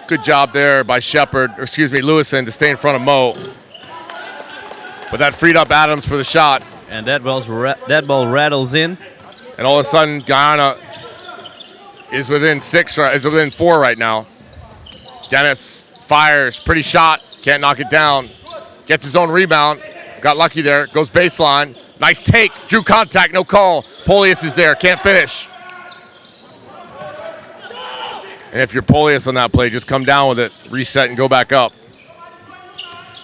Good job there by Lewison to stay in front of Mo. But that freed up Adams for the shot. And that ball rattles in. And all of a sudden, Guyana is within 4 right now. Dennis fires, pretty shot, can't knock it down. Gets his own rebound, got lucky there, goes baseline. Nice take, drew contact, no call. Polius is there, can't finish. And if you're Polius on that play, just come down with it, reset and go back up.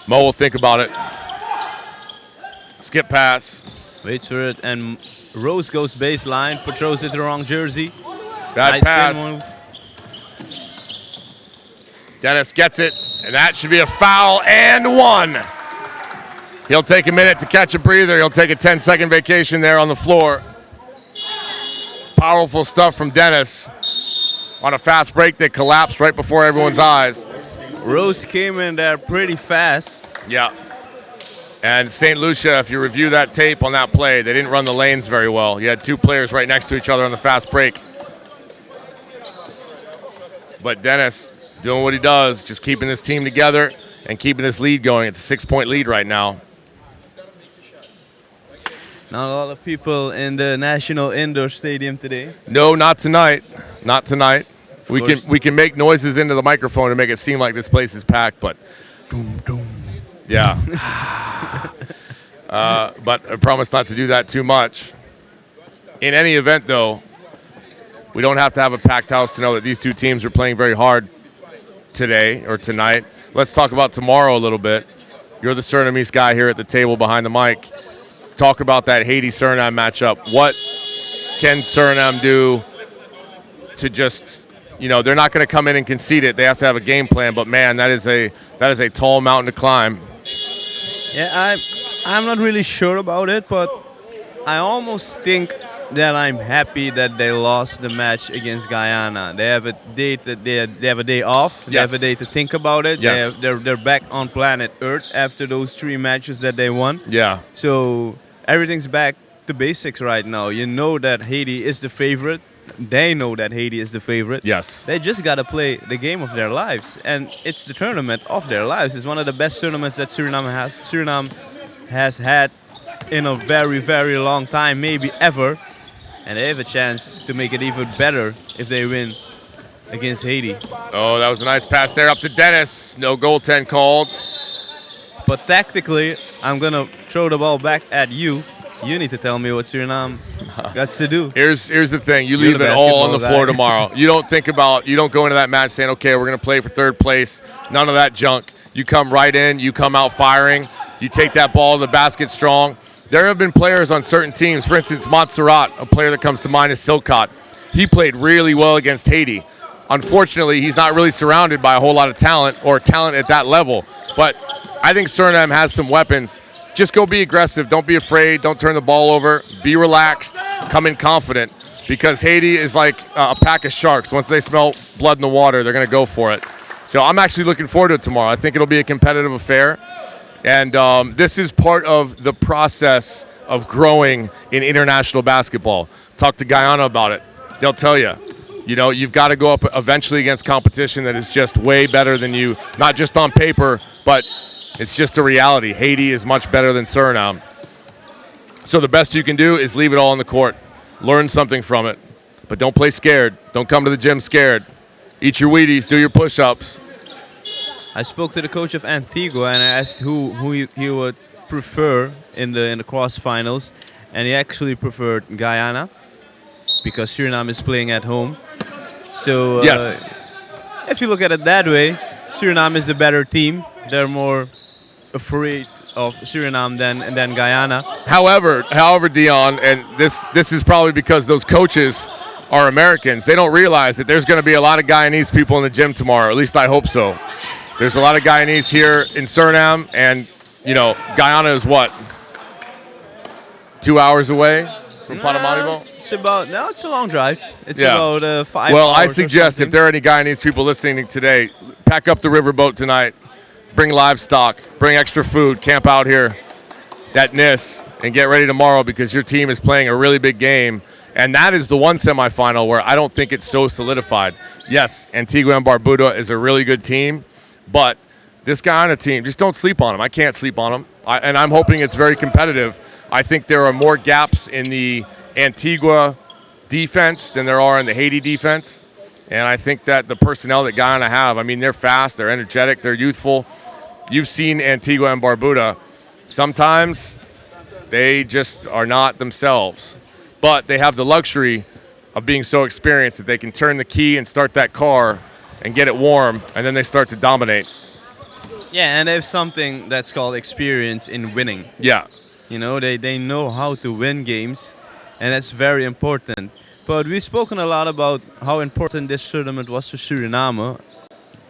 Mo will think about it. Skip pass. Waits for it, and Rose goes baseline, but throws it the wrong jersey. Bad nice pass. move. Dennis gets it, and that should be a foul and one. He'll take a minute to catch a breather. He'll take a 10-second vacation there on the floor. Powerful stuff from Dennis on a fast break that collapsed right before everyone's eyes. Rose came in there pretty fast. Yeah. And St. Lucia, if you review that tape on that play, they didn't run the lanes very well. You had two players right next to each other on the fast break. But Dennis doing what he does, just keeping this team together and keeping this lead going. It's a 6-point lead right now. Not a lot of people in the National Indoor Stadium today. No, not tonight. Not tonight. We can make noises into the microphone to make it seem like this place is packed, but Yeah. But I promise not to do that too much. In any event, though, we don't have to have a packed house to know that these two teams are playing very hard today or tonight. Let's talk about tomorrow a little bit. You're the Surinamese guy here at the table behind the mic. Talk about that Haiti-Suriname matchup. What can Suriname do to just, they're not going to come in and concede it. They have to have a game plan. But, man, that is a tall mountain to climb. Yeah, I'm not really sure about it, but I almost think that I'm happy that they lost the match against Guyana. They have a date that they have a day off. They Yes. have a day to think about it. Yes. They're back on planet Earth after those 3 matches that they won. Yeah. So everything's back to basics right now. You know that Haiti is the favorite. They know that Haiti is the favorite. Yes. They just got to play the game of their lives. And it's the tournament of their lives. It's one of the best tournaments that Suriname has had in a very, very long time, maybe ever. And they have a chance to make it even better if they win against Haiti. Oh, that was a nice pass there up to Dennis. No goaltend called. But tactically, I'm going to throw the ball back at you. You need to tell me what Suriname got to do. Here's the thing. You You're leave the it all on the basketball floor guy. tomorrow. You don't go into that match saying, okay, we're going to play for third place. None of that junk. You come right in. You come out firing. You take that ball to the basket strong. There have been players on certain teams. For instance, Montserrat, a player that comes to mind is Silcott. He played really well against Haiti. Unfortunately, he's not really surrounded by a whole lot of talent or talent at that level. But I think Suriname has some weapons. Just go be aggressive. Don't be afraid. Don't turn the ball over. Be relaxed. Come in confident. Because Haiti is like a pack of sharks. Once they smell blood in the water, they're going to go for it. So I'm actually looking forward to it tomorrow. I think it'll be a competitive affair. And this is part of the process of growing in international basketball. Talk to Guyana about it. They'll tell you, you've got to go up eventually against competition that is just way better than you, not just on paper, but it's just a reality. Haiti is much better than Suriname. So the best you can do is leave it all on the court. Learn something from it. But don't play scared. Don't come to the gym scared. Eat your Wheaties. Do your push-ups. I spoke to the coach of Antigua and I asked who he would prefer in the cross finals, and he actually preferred Guyana because Suriname is playing at home. So Yes. if you look at it that way, Suriname is the better team. They're more afraid of Suriname than Guyana. However, Dion, and this is probably because those coaches are Americans. They don't realize that there's going to be a lot of Guyanese people in the gym tomorrow. At least I hope so. There's a lot of Guyanese here in Suriname, and Guyana is what? 2 hours away from Paramaribo? It's a long drive. It's Yeah. about 5 Well, I hours or suggest if something. there are any Guyanese people listening today, pack up the riverboat tonight, bring livestock, bring extra food, camp out here at NIS, and get ready tomorrow because your team is playing a really big game. And that is the one semifinal where I don't think it's so solidified. Yes, Antigua and Barbuda is a really good team, but this Guyana team, just don't sleep on them. I can't sleep on them. And I'm hoping it's very competitive. I think there are more gaps in the Antigua defense than there are in the Haiti defense. And I think that the personnel that Guyana have, they're fast, they're energetic, they're youthful. You've seen Antigua and Barbuda. Sometimes they just are not themselves. But they have the luxury of being so experienced that they can turn the key and start that car and get it warm, and then they start to dominate. Yeah, and they have something that's called experience in winning. Yeah. They know how to win games, and that's very important. But we've spoken a lot about how important this tournament was to Suriname,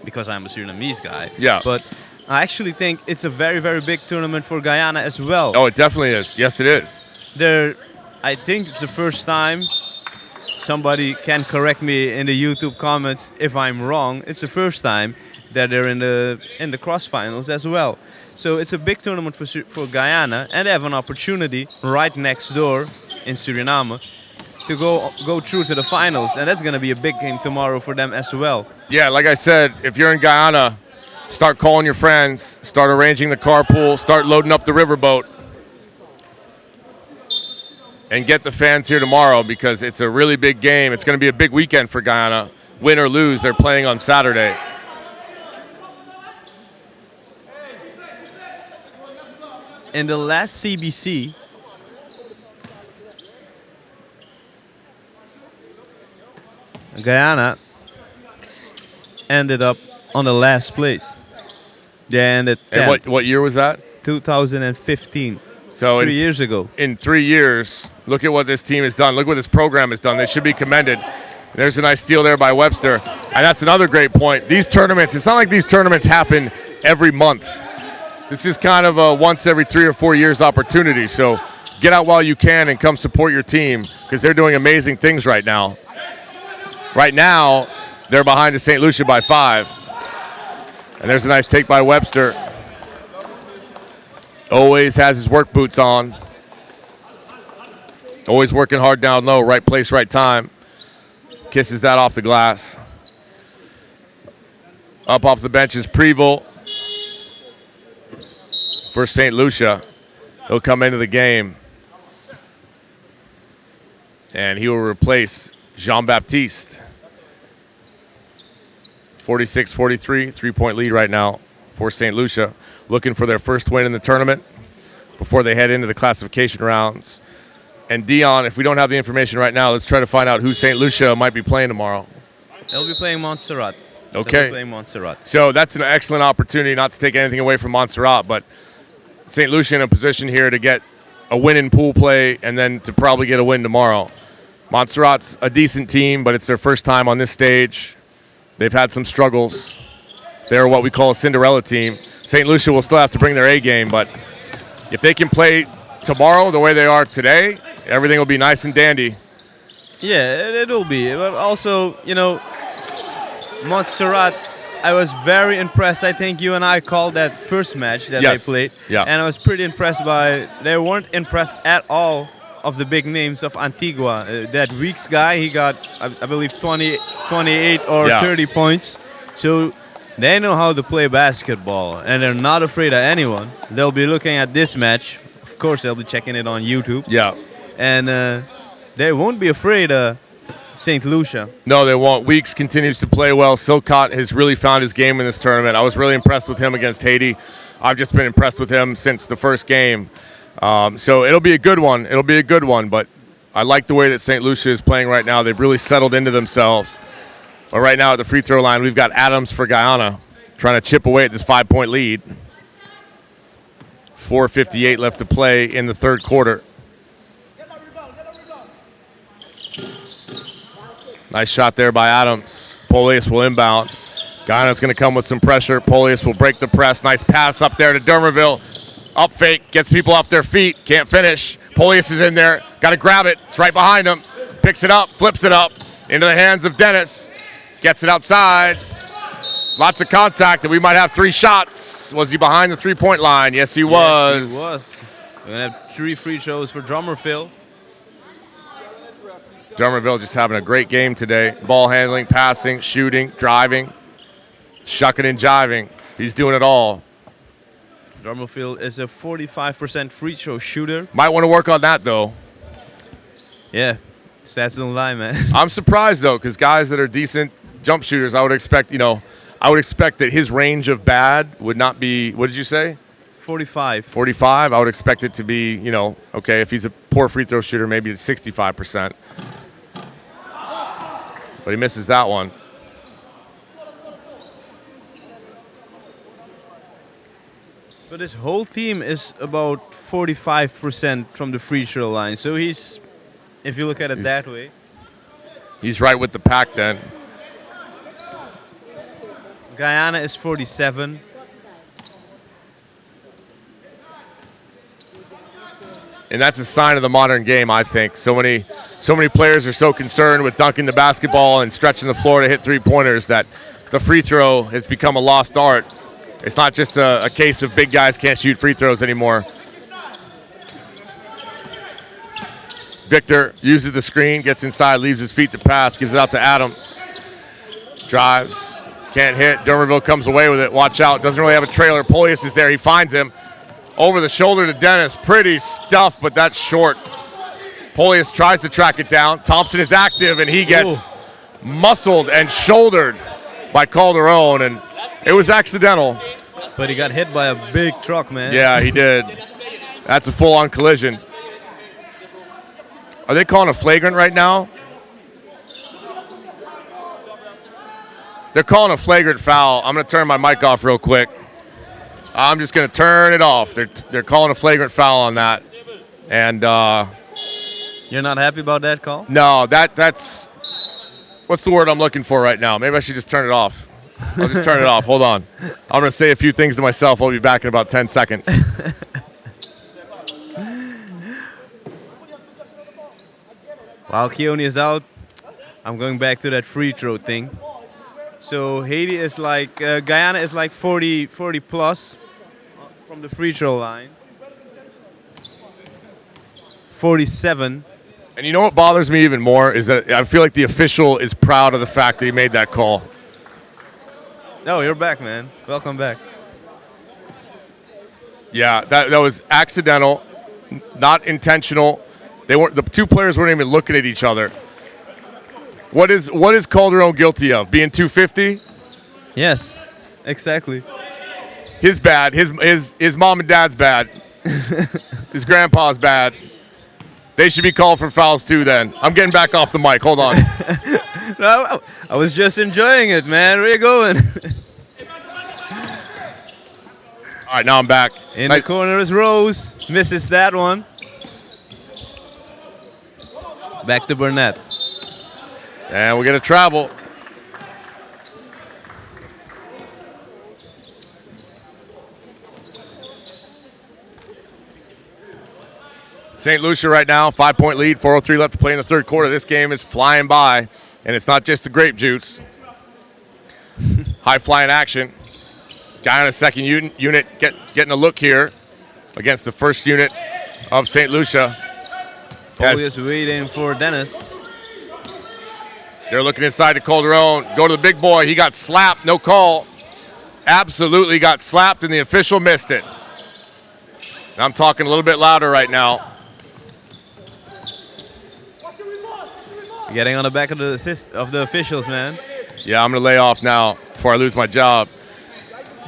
because I'm a Surinamese guy. Yeah. But I actually think it's a very, very big tournament for Guyana as well. Oh, it definitely is. Yes, it is. I think it's the first time, somebody can correct me in the YouTube comments if I'm wrong, it's the first time that they're in the cross finals as well. So it's a big tournament for Guyana, and they have an opportunity right next door in Suriname to go through to the finals, and that's going to be a big game tomorrow for them as well. Yeah, like I said, if you're in Guyana, start calling your friends, start arranging the carpool, start loading up the riverboat, and get the fans here tomorrow because it's a really big game. It's going to be a big weekend for Guyana. Win or lose, they're playing on Saturday. in the last CBC, Guyana ended up on the last place. They ended 10th. And what year was that? 2015. So 3 years ago. In 3 years, look at what this team has done. Look what this program has done. They should be commended. There's a nice steal there by Webster. And that's another great point. These tournaments, it's not like these tournaments happen every month. This is kind of a once every 3 or 4 years opportunity. So get out while you can and come support your team because they're doing amazing things right now. Right now, they're behind to St. Lucia by 5. And there's a nice take by Webster. Always has his work boots on. Always working hard down low, right place, right time. Kisses that off the glass. Up off the bench is Prevost for St. Lucia. He'll come into the game. And he will replace Jean-Baptiste. 46-43, 3-point lead right now for St. Lucia. Looking for their first win in the tournament before they head into the classification rounds. And Dion, if we don't have the information right now, let's try to find out who St. Lucia might be playing tomorrow. They'll be playing Montserrat. Okay. They'll be playing Montserrat. So that's an excellent opportunity, not to take anything away from Montserrat, but St. Lucia in a position here to get a win in pool play and then to probably get a win tomorrow. Montserrat's a decent team, but it's their first time on this stage. They've had some struggles. They're what we call a Cinderella team. St. Lucia will still have to bring their A game, but if they can play tomorrow the way they are today, everything will be nice and dandy. Yeah, it will be. But also, you know, Montserrat, I was very impressed. I think you and I called that first match that Yes. they played. Yeah. And I was pretty impressed by, they weren't impressed at all of the big names of Antigua. That Weeks guy, he got, I believe, 28 or Yeah. 30 points. So they know how to play basketball, and they're not afraid of anyone. They'll be looking at this match. Of course, they'll be checking it on YouTube. Yeah. And they won't be afraid of St. Lucia. No, they won't. Weeks continues to play well. Silcott has really found his game in this tournament. I was really impressed with him against Haiti. I've just been impressed with him since the first game. So it'll be a good one. It'll be a good one, but I like the way that St. Lucia is playing right now. They've really settled into themselves. But right now at the free throw line, we've got Adams for Guyana trying to chip away at this 5-point lead. 4:58 left to play in the third quarter. Nice shot there by Adams. Polius will inbound. Guyana's going to come with some pressure. Polius will break the press. Nice pass up there to Dermerville. Up fake, gets people off their feet. Can't finish. Polius is in there. Got to grab it. It's right behind him. Picks it up, flips it up into the hands of Dennis. Gets it outside. Lots of contact, and we might have 3 shots. Was he behind the 3-point line? Yes, he was. Yes, he was. We're going to have 3 free throws for Drummerville. Dermerville just having a great game today. Ball handling, passing, shooting, driving, shucking and jiving. He's doing it all. Drummerville is a 45% free throw shooter. Might want to work on that, though. Yeah, stats don't lie, man. I'm surprised, though, because guys that are decent jump shooters, I would expect, I would expect that his range of bad would not be, what did you say? 45. 45. I would expect it to be, okay, if he's a poor free throw shooter, maybe it's 65%. But he misses that one. But his whole team is about 45% from the free throw line. So he's, if you look at it that way. He's right with the pack then. Guyana is 47. And that's a sign of the modern game, I think. So many players are so concerned with dunking the basketball and stretching the floor to hit 3-pointers that the free throw has become a lost art. It's not just a case of big guys can't shoot free throws anymore. Victor uses the screen, gets inside, leaves his feet to pass, gives it out to Adams. Drives, can't hit. Dermerville comes away with it. Watch out, doesn't really have a trailer. Polius is there, he finds him. Over the shoulder to Dennis. Pretty stuff, but that's short. Polius tries to track it down. Thompson is active, and he gets muscled and shouldered by Calderon, and it was accidental. But he got hit by a big truck, man. Yeah, he did. That's a full-on collision. Are they calling a flagrant right now? They're calling a flagrant foul. I'm going to turn my mic off real quick. I'm just going to turn it off. They're calling a flagrant foul on that. And You're not happy about that call? no, that's what's the word I'm looking for right now? Maybe I should just turn it off. I'll just turn it off. Hold on. I'm going to say a few things to myself. I'll be back in about 10 seconds. While Keone is out, I'm going back to that free throw thing. So Haiti is like, Guyana is like 40 plus from the free throw line. 47. And you know what bothers me even more is that I feel like the official is proud of the fact that he made that call. Oh, you're back, man. Welcome back. Yeah, that was accidental, not intentional. The two players weren't even looking at each other. What is Calderon guilty of? Being 250? Yes, exactly. His bad. His mom and dad's bad. His grandpa's bad. They should be called for fouls too then. I'm getting back off the mic. Hold on. No, I was just enjoying it, man. Where you going? All right, now I'm back. In the corner is Rose. Misses that one. Back to Burnett. And we're going to travel. St. Lucia right now, 5-point lead, 4:03 left to play in the third quarter. This game is flying by, and it's not just the grape juice. High-flying action. Guyana second unit getting a look here against the first unit of St. Lucia. Always waiting for Dennis. They're looking inside to Calderon. Go to the big boy. He got slapped. No call. Absolutely got slapped, and the official missed it. I'm talking a little bit louder right now. Getting on the back of the officials, man. Yeah, I'm going to lay off now before I lose my job.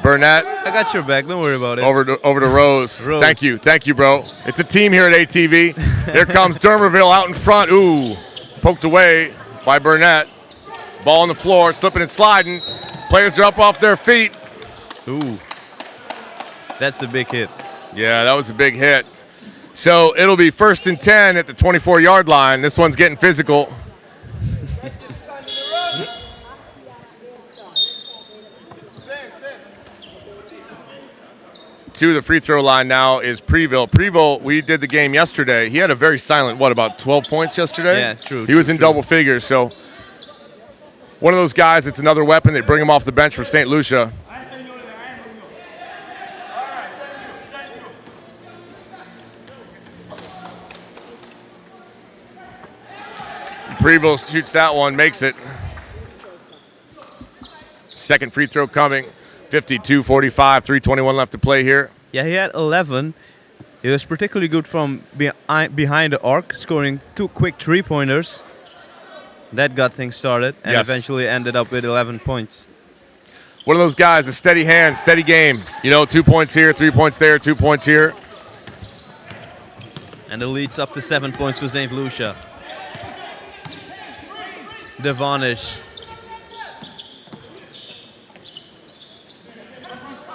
Burnett. I got your back. Don't worry about it. Over to Rose. Rose. Thank you, bro. It's a team here at ATV. Here comes Dermerville out in front. Ooh, poked away by Burnett. Ball on the floor, slipping and sliding. Players are up off their feet. Ooh, that's a big hit. Yeah, that was a big hit. So it'll be 1st and 10 at the 24-yard line. This one's getting physical. To the free throw line now is Preville. Preville, we did the game yesterday. He had a very silent, about 12 points yesterday? Yeah, true. He was in double figures, so one of those guys, it's another weapon. They bring him off the bench for St. Lucia. Preville shoots that one, makes it. Second free throw coming. 52-45, 3:21 left to play here. Yeah, he had 11. He was particularly good from behind the arc, scoring 2 quick three-pointers. That got things started and Yes. eventually ended up with 11 points. One of those guys, a steady hand, steady game. 2 points here, 3 points there, 2 points here. And the lead's up to 7 points for St. Lucia. Devonish.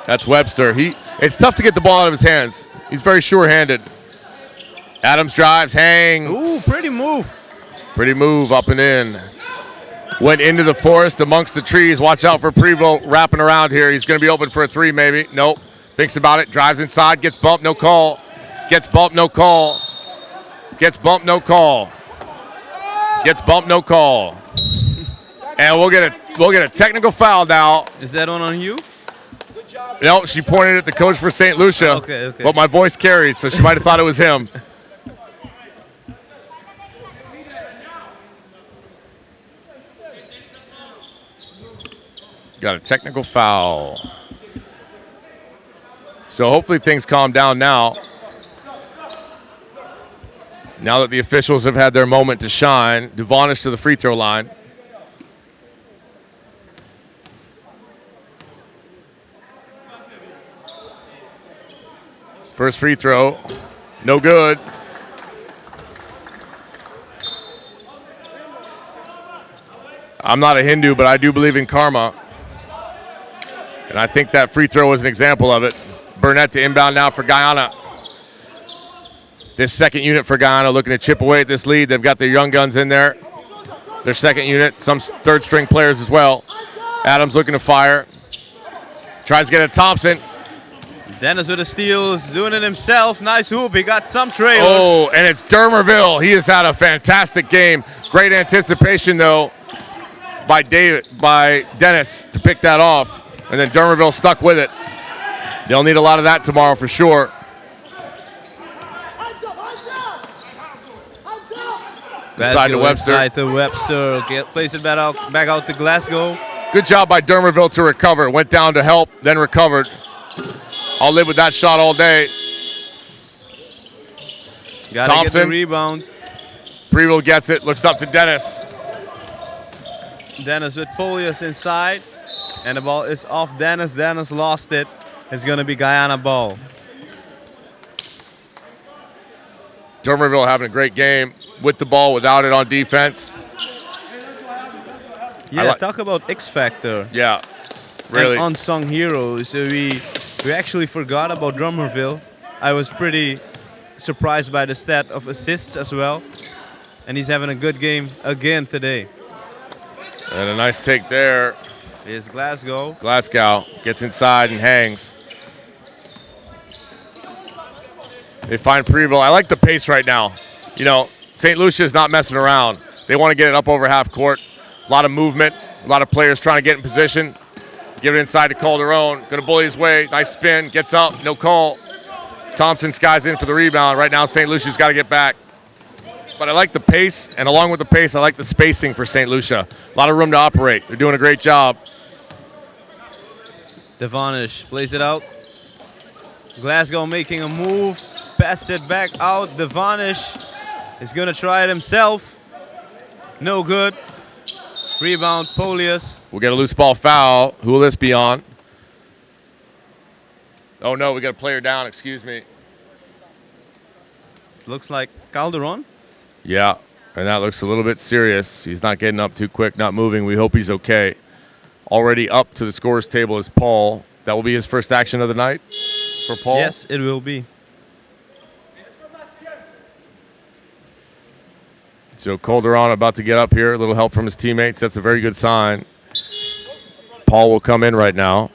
That's Webster. It's tough to get the ball out of his hands. He's very sure-handed. Adams drives, hangs. Ooh, pretty move. Pretty move up and in. Went into the forest amongst the trees. Watch out for Preville wrapping around here. He's going to be open for a three maybe. Nope. Thinks about it. Drives inside. Gets bumped. No call. Gets bumped. No call. Gets bumped. No call. Gets bumped. No call. And we'll get a technical foul now. Is that one on you? No, she pointed at the coach for St. Lucia. Okay. But my voice carries, so she might have thought it was him. Got a technical foul. So hopefully things calm down now. Now that the officials have had their moment to shine. Devonish to the free throw line. First free throw No good. I'm not a Hindu, but I do believe in karma. And I think that free throw was an example of it. Burnett to inbound now for Guyana. This second unit for Guyana looking to chip away at this lead. They've got their young guns in there. Their second unit, some third string players as well. Adams looking to fire. Tries to get it Thompson. Dennis with the steals, doing it himself. Nice hoop, he got some trailers. Oh, and it's Dermerville. He has had a fantastic game. Great anticipation though by Dennis to pick that off. And then Dermerville stuck with it. They'll need a lot of that tomorrow for sure. Inside to Webster. Inside to Webster. Plays it back out to Glasgow. Good job by Dermerville to recover. Went down to help, then recovered. I'll live with that shot all day. Gotta Thompson. get the rebound. Preville gets it, looks up to Dennis. Dennis with Polius inside. And the ball is off Dennis. Dennis lost it. It's going to be Guyana ball. Dermerville having a great game with the ball, without it on defense. Yeah, talk about X Factor. Yeah, really. And unsung heroes. We actually forgot about Dermerville. I was pretty surprised by the stat of assists as well. And he's having a good game again today. And a nice take there. Here's Glasgow. Glasgow gets inside and hangs. They find Preville. I like the pace right now. You know, St. Lucia is not messing around. They want to get it up over half court. A lot of movement, a lot of players trying to get in position. Give it inside to Calderon. Going to bully his way. Nice spin. Gets up. No call. Thompson skies in for the rebound. Right now, St. Lucia's got to get back. But I like the pace, and along with the pace, I like the spacing for St. Lucia. A lot of room to operate. They're doing a great job. Devonish plays it out. Glasgow making a move. Passed it back out. Devonish is going to try it himself. No good. Rebound, Polius. We'll get a loose ball foul. Who will this be on? Oh, no, we got a player down. Excuse me. Looks like Calderon. Yeah, and that looks a little bit serious. He's not getting up too quick, not moving. We hope he's okay. Already up to the scorer's table is Paul. That will be his first action of the night for Paul? Yes, it will be. So Calderon about to get up here. A little help from his teammates. That's a very good sign. Paul will come in right now.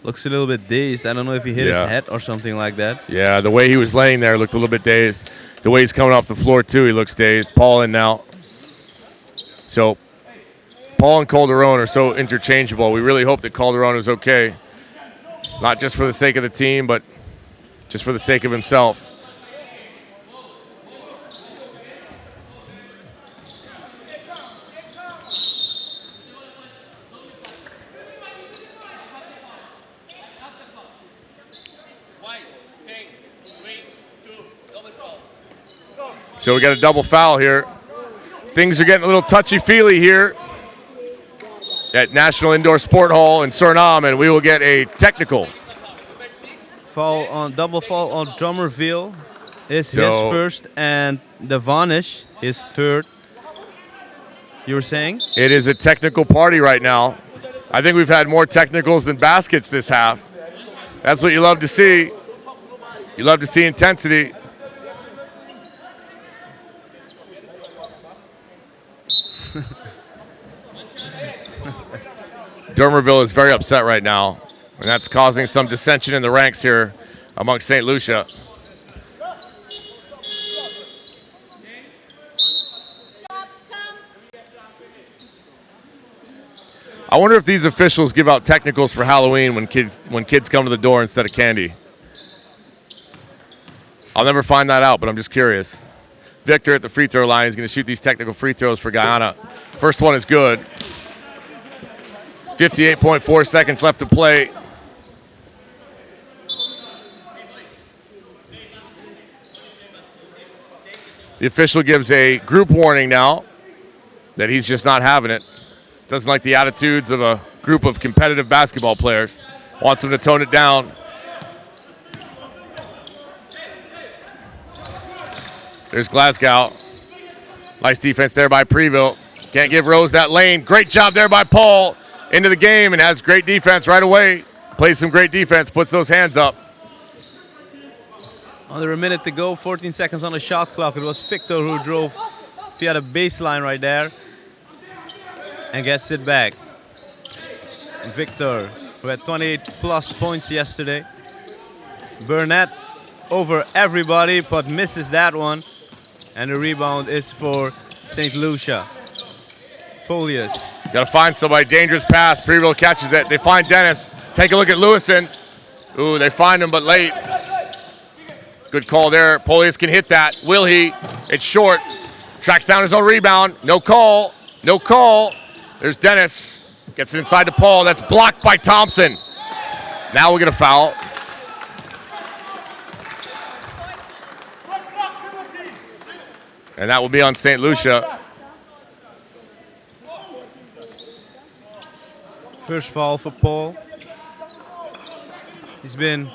Looks a little bit dazed. I don't know if he hit his head or something like that. Yeah, the way he was laying there looked a little bit dazed. The way he's coming off the floor, too, he looks dazed. Paul in now. So Paul and Calderon are so interchangeable. We really hope that Calderon is okay. Not just for the sake of the team, but just for the sake of himself. So we got a double foul here. Things are getting a little touchy-feely here at National Indoor Sport Hall in Suriname, and we will get a technical. Double foul on Dermerville is his first, and Devonish his third. You were saying? It is a technical party right now. I think we've had more technicals than baskets this half. That's what you love to see. You love to see intensity. Dermerville is very upset right now, and that's causing some dissension in the ranks here amongst St. Lucia. I wonder if these officials give out technicals for Halloween when kids come to the door instead of candy. I'll never find that out, but I'm just curious. Victor at the free throw line is going to shoot these technical free throws for Guyana. First one is good. 58.4 seconds left to play. The official gives a group warning now that he's just not having it. Doesn't like the attitudes of a group of competitive basketball players. Wants them to tone it down. There's Glasgow. Nice defense there by Preville. Can't give Rose that lane. Great job there by Paul. Into the game and has great defense right away. Plays some great defense, puts those hands up. Under a minute to go, 14 seconds on the shot clock. It was Victor who drove via the baseline right there and gets it back. Victor, who had 28 plus points yesterday. Burnett over everybody, but misses that one. And the rebound is for St. Lucia. Polius. Got to find somebody. Dangerous pass. Preville catches it. They find Dennis. Take a look at Lewison. Ooh, they find him, but late. Good call there. Polius can hit that. Will he? It's short. Tracks down his own rebound. No call. No call. There's Dennis. Gets it inside to Paul. That's blocked by Thompson. Now we'll get a foul. And that will be on St. Lucia. First foul for Paul. He's been...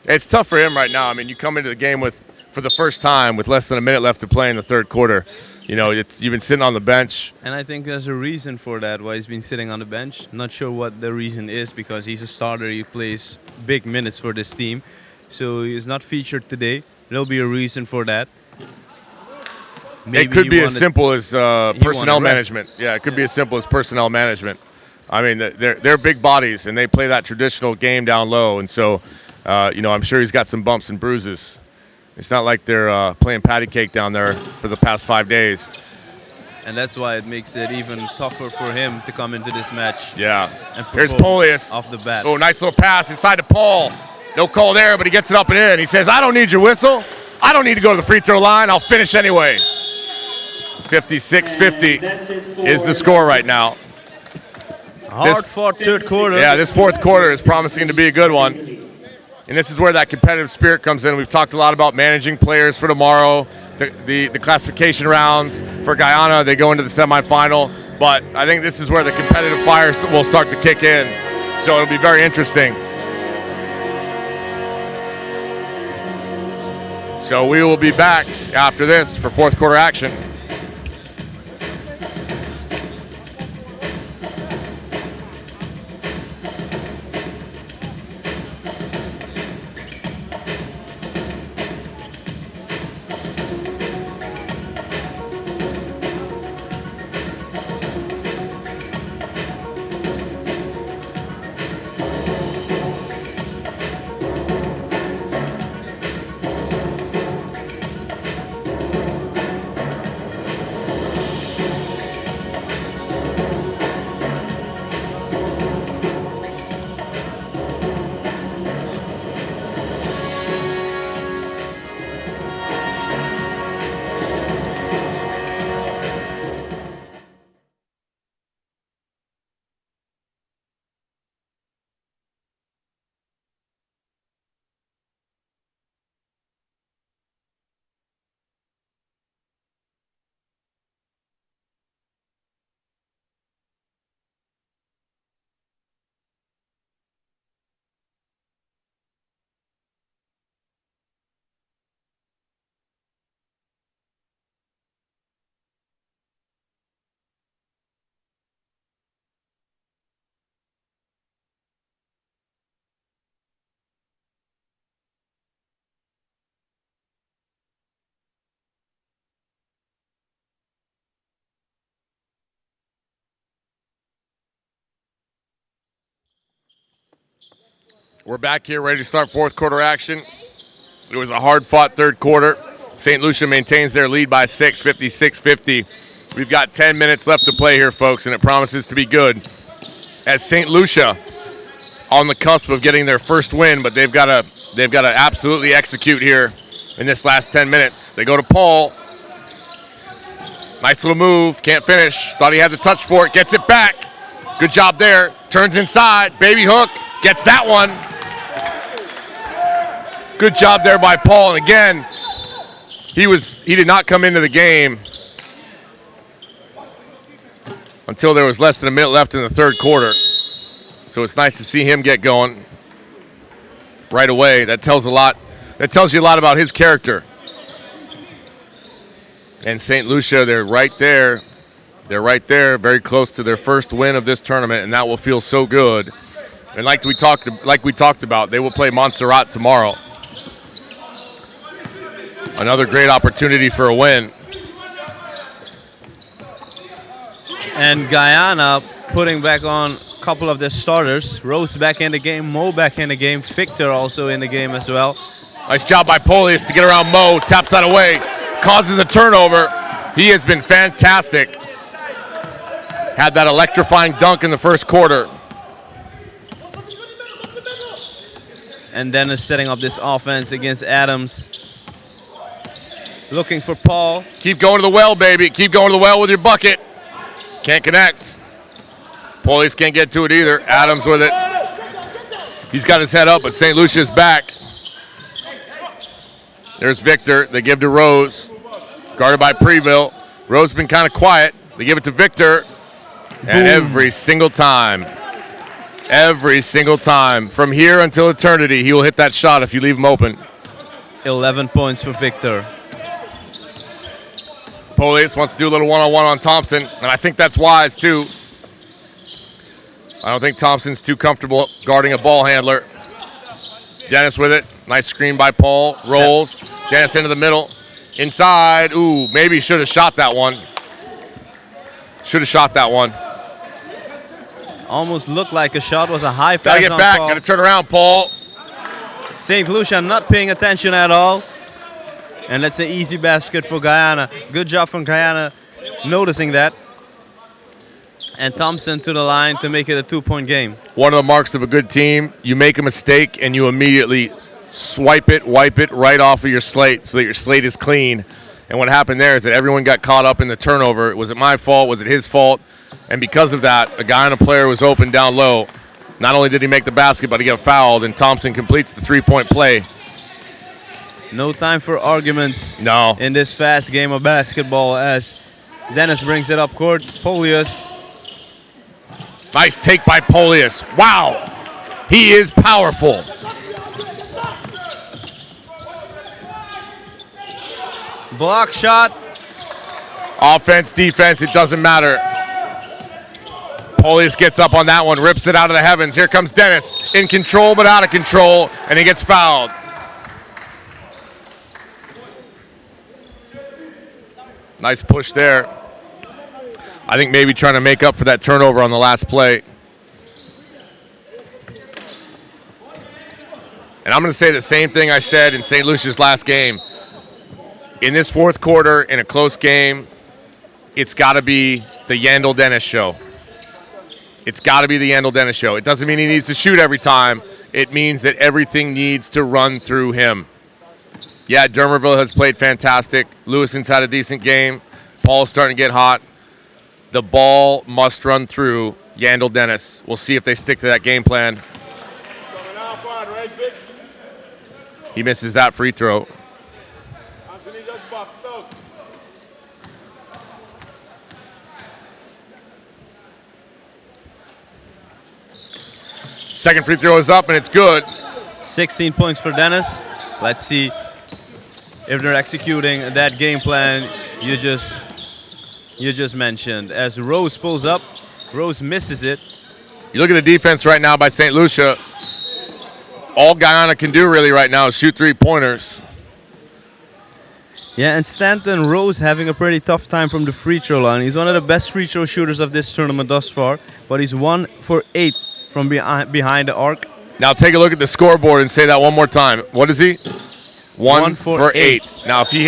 It's tough for him right now. I mean, you come into the game for the first time with less than a minute left to play in the third quarter. You know, you've been sitting on the bench. And I think there's a reason for that, why he's been sitting on the bench. Not sure what the reason is, because he's a starter. He plays big minutes for this team. So he's not featured today. There'll be a reason for that. Maybe it could be as simple as personnel management. Yeah, it could be as simple as personnel management. I mean, they're big bodies, and they play that traditional game down low. And so, you know, I'm sure he's got some bumps and bruises. It's not like they're playing patty cake down there for the past 5 days. And that's why it makes it even tougher for him to come into this match. Yeah. And here's Polius. Off the bat. Oh, nice little pass inside to Paul. No call there, but he gets it up and in. He says, I don't need your whistle. I don't need to go to the free throw line. I'll finish anyway. 56-50 is the score right now. Hard-fought third quarter. Yeah, this fourth quarter is promising to be a good one. And this is where that competitive spirit comes in. We've talked a lot about managing players for tomorrow, the classification rounds for Guyana. They go into the semifinal. But I think this is where the competitive fire will start to kick in. So it'll be very interesting. So we will be back after this for fourth quarter action. We're back here ready to start fourth quarter action. It was a hard-fought third quarter. St. Lucia maintains their lead by 6, 56-50. We've got 10 minutes left to play here, folks, and it promises to be good. As St. Lucia on the cusp of getting their first win, but they've got to absolutely execute here in this last 10 minutes. They go to Paul. Nice little move. Can't finish. Thought he had the touch for it. Gets it back. Good job there. Turns inside. Baby hook. Gets that one. Good job there by Paul. And again, he did not come into the game until there was less than a minute left in the third quarter. So it's nice to see him get going right away. That tells a lot. That tells you a lot about his character. And St. Lucia, they're right there. They're right there, very close to their first win of this tournament, and that will feel so good. And like we talked about, they will play Montserrat tomorrow. Another great opportunity for a win. And Guyana putting back on a couple of their starters. Rose back in the game, Mo back in the game, Victor also in the game as well. Nice job by Polius to get around Mo, taps that away, causes a turnover. He has been fantastic. Had that electrifying dunk in the first quarter. And Dennis setting up this offense against Adams. Looking for Paul. Keep going to the well, baby. Keep going to the well with your bucket. Can't connect. Polius can't get to it either. Adams with it. He's got his head up, but St. Lucia's back. There's Victor. They give to Rose. Guarded by Preville. Rose been kind of quiet. They give it to Victor. And every single time, from here until eternity, he will hit that shot if you leave him open. 11 points for Victor. Polius wants to do a little one-on-one on Thompson, and I think that's wise, too. I don't think Thompson's too comfortable guarding a ball handler. Dennis with it. Nice screen by Paul. Rolls. Dennis into the middle. Inside. Ooh, maybe should have shot that one. Should have shot that one. Almost looked like a shot. Was a high pass. Gotta get back. Paul. Gotta turn around, Paul. St. Lucia not paying attention at all. And that's an easy basket for Guyana. Good job from Guyana noticing that. And Thompson to the line to make it a 2-point game. One of the marks of a good team, you make a mistake and you immediately wipe it right off of your slate so that your slate is clean. And what happened there is that everyone got caught up in the turnover. Was it my fault? Was it his fault? And because of that, a Guyana player was open down low. Not only did he make the basket, but he got fouled, and Thompson completes the 3-point play. No time for arguments No. in this fast game of basketball as Dennis brings it up court. Polius. Nice take by Polius. Wow. He is powerful. Block shot. Offense, defense, it doesn't matter. Polius gets up on that one, rips it out of the heavens. Here comes Dennis. In control, but out of control, and he gets fouled. Nice push there. I think maybe trying to make up for that turnover on the last play. And I'm going to say the same thing I said in St. Lucia's last game. In this fourth quarter, in a close game, it's got to be the Yandel Dennis show. It's got to be the Yandel Dennis show. It doesn't mean he needs to shoot every time. It means that everything needs to run through him. Yeah, Dermerville has played fantastic. Lewison's had a decent game. Paul's starting to get hot. The ball must run through Yandel Dennis. We'll see if they stick to that game plan. He misses that free throw. Second free throw is up, and it's good. 16 points for Dennis. Let's see if they're executing that game plan you just mentioned. As Rose pulls up, Rose misses it. You look at the defense right now by St. Lucia. All Guyana can do really right now is shoot three-pointers. Yeah, and Stanton Rose having a pretty tough time from the free throw line. He's one of the best free throw shooters of this tournament thus far, but he's 1 for 8 from behind the arc. Now take a look at the scoreboard and say that one more time. What is he? 1 for 8. Now if he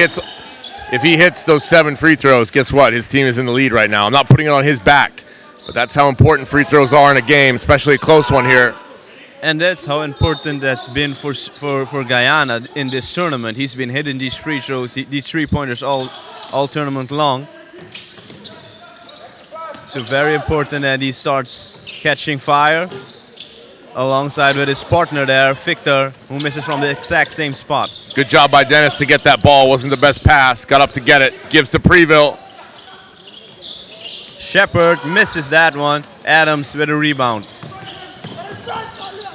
hits those 7 free throws, guess what? His team is in the lead right now. I'm not putting it on his back, but that's how important free throws are in a game, especially a close one here. And that's how important that's been for Guyana in this tournament. He's been hitting these free throws, these three-pointers all tournament long. So very important that he starts catching fire alongside with his partner there, Victor, who misses from the exact same spot. Good job by Dennis to get that ball. Wasn't the best pass. Got up to get it. Gives to Preville. Shepard misses that one. Adams with a rebound.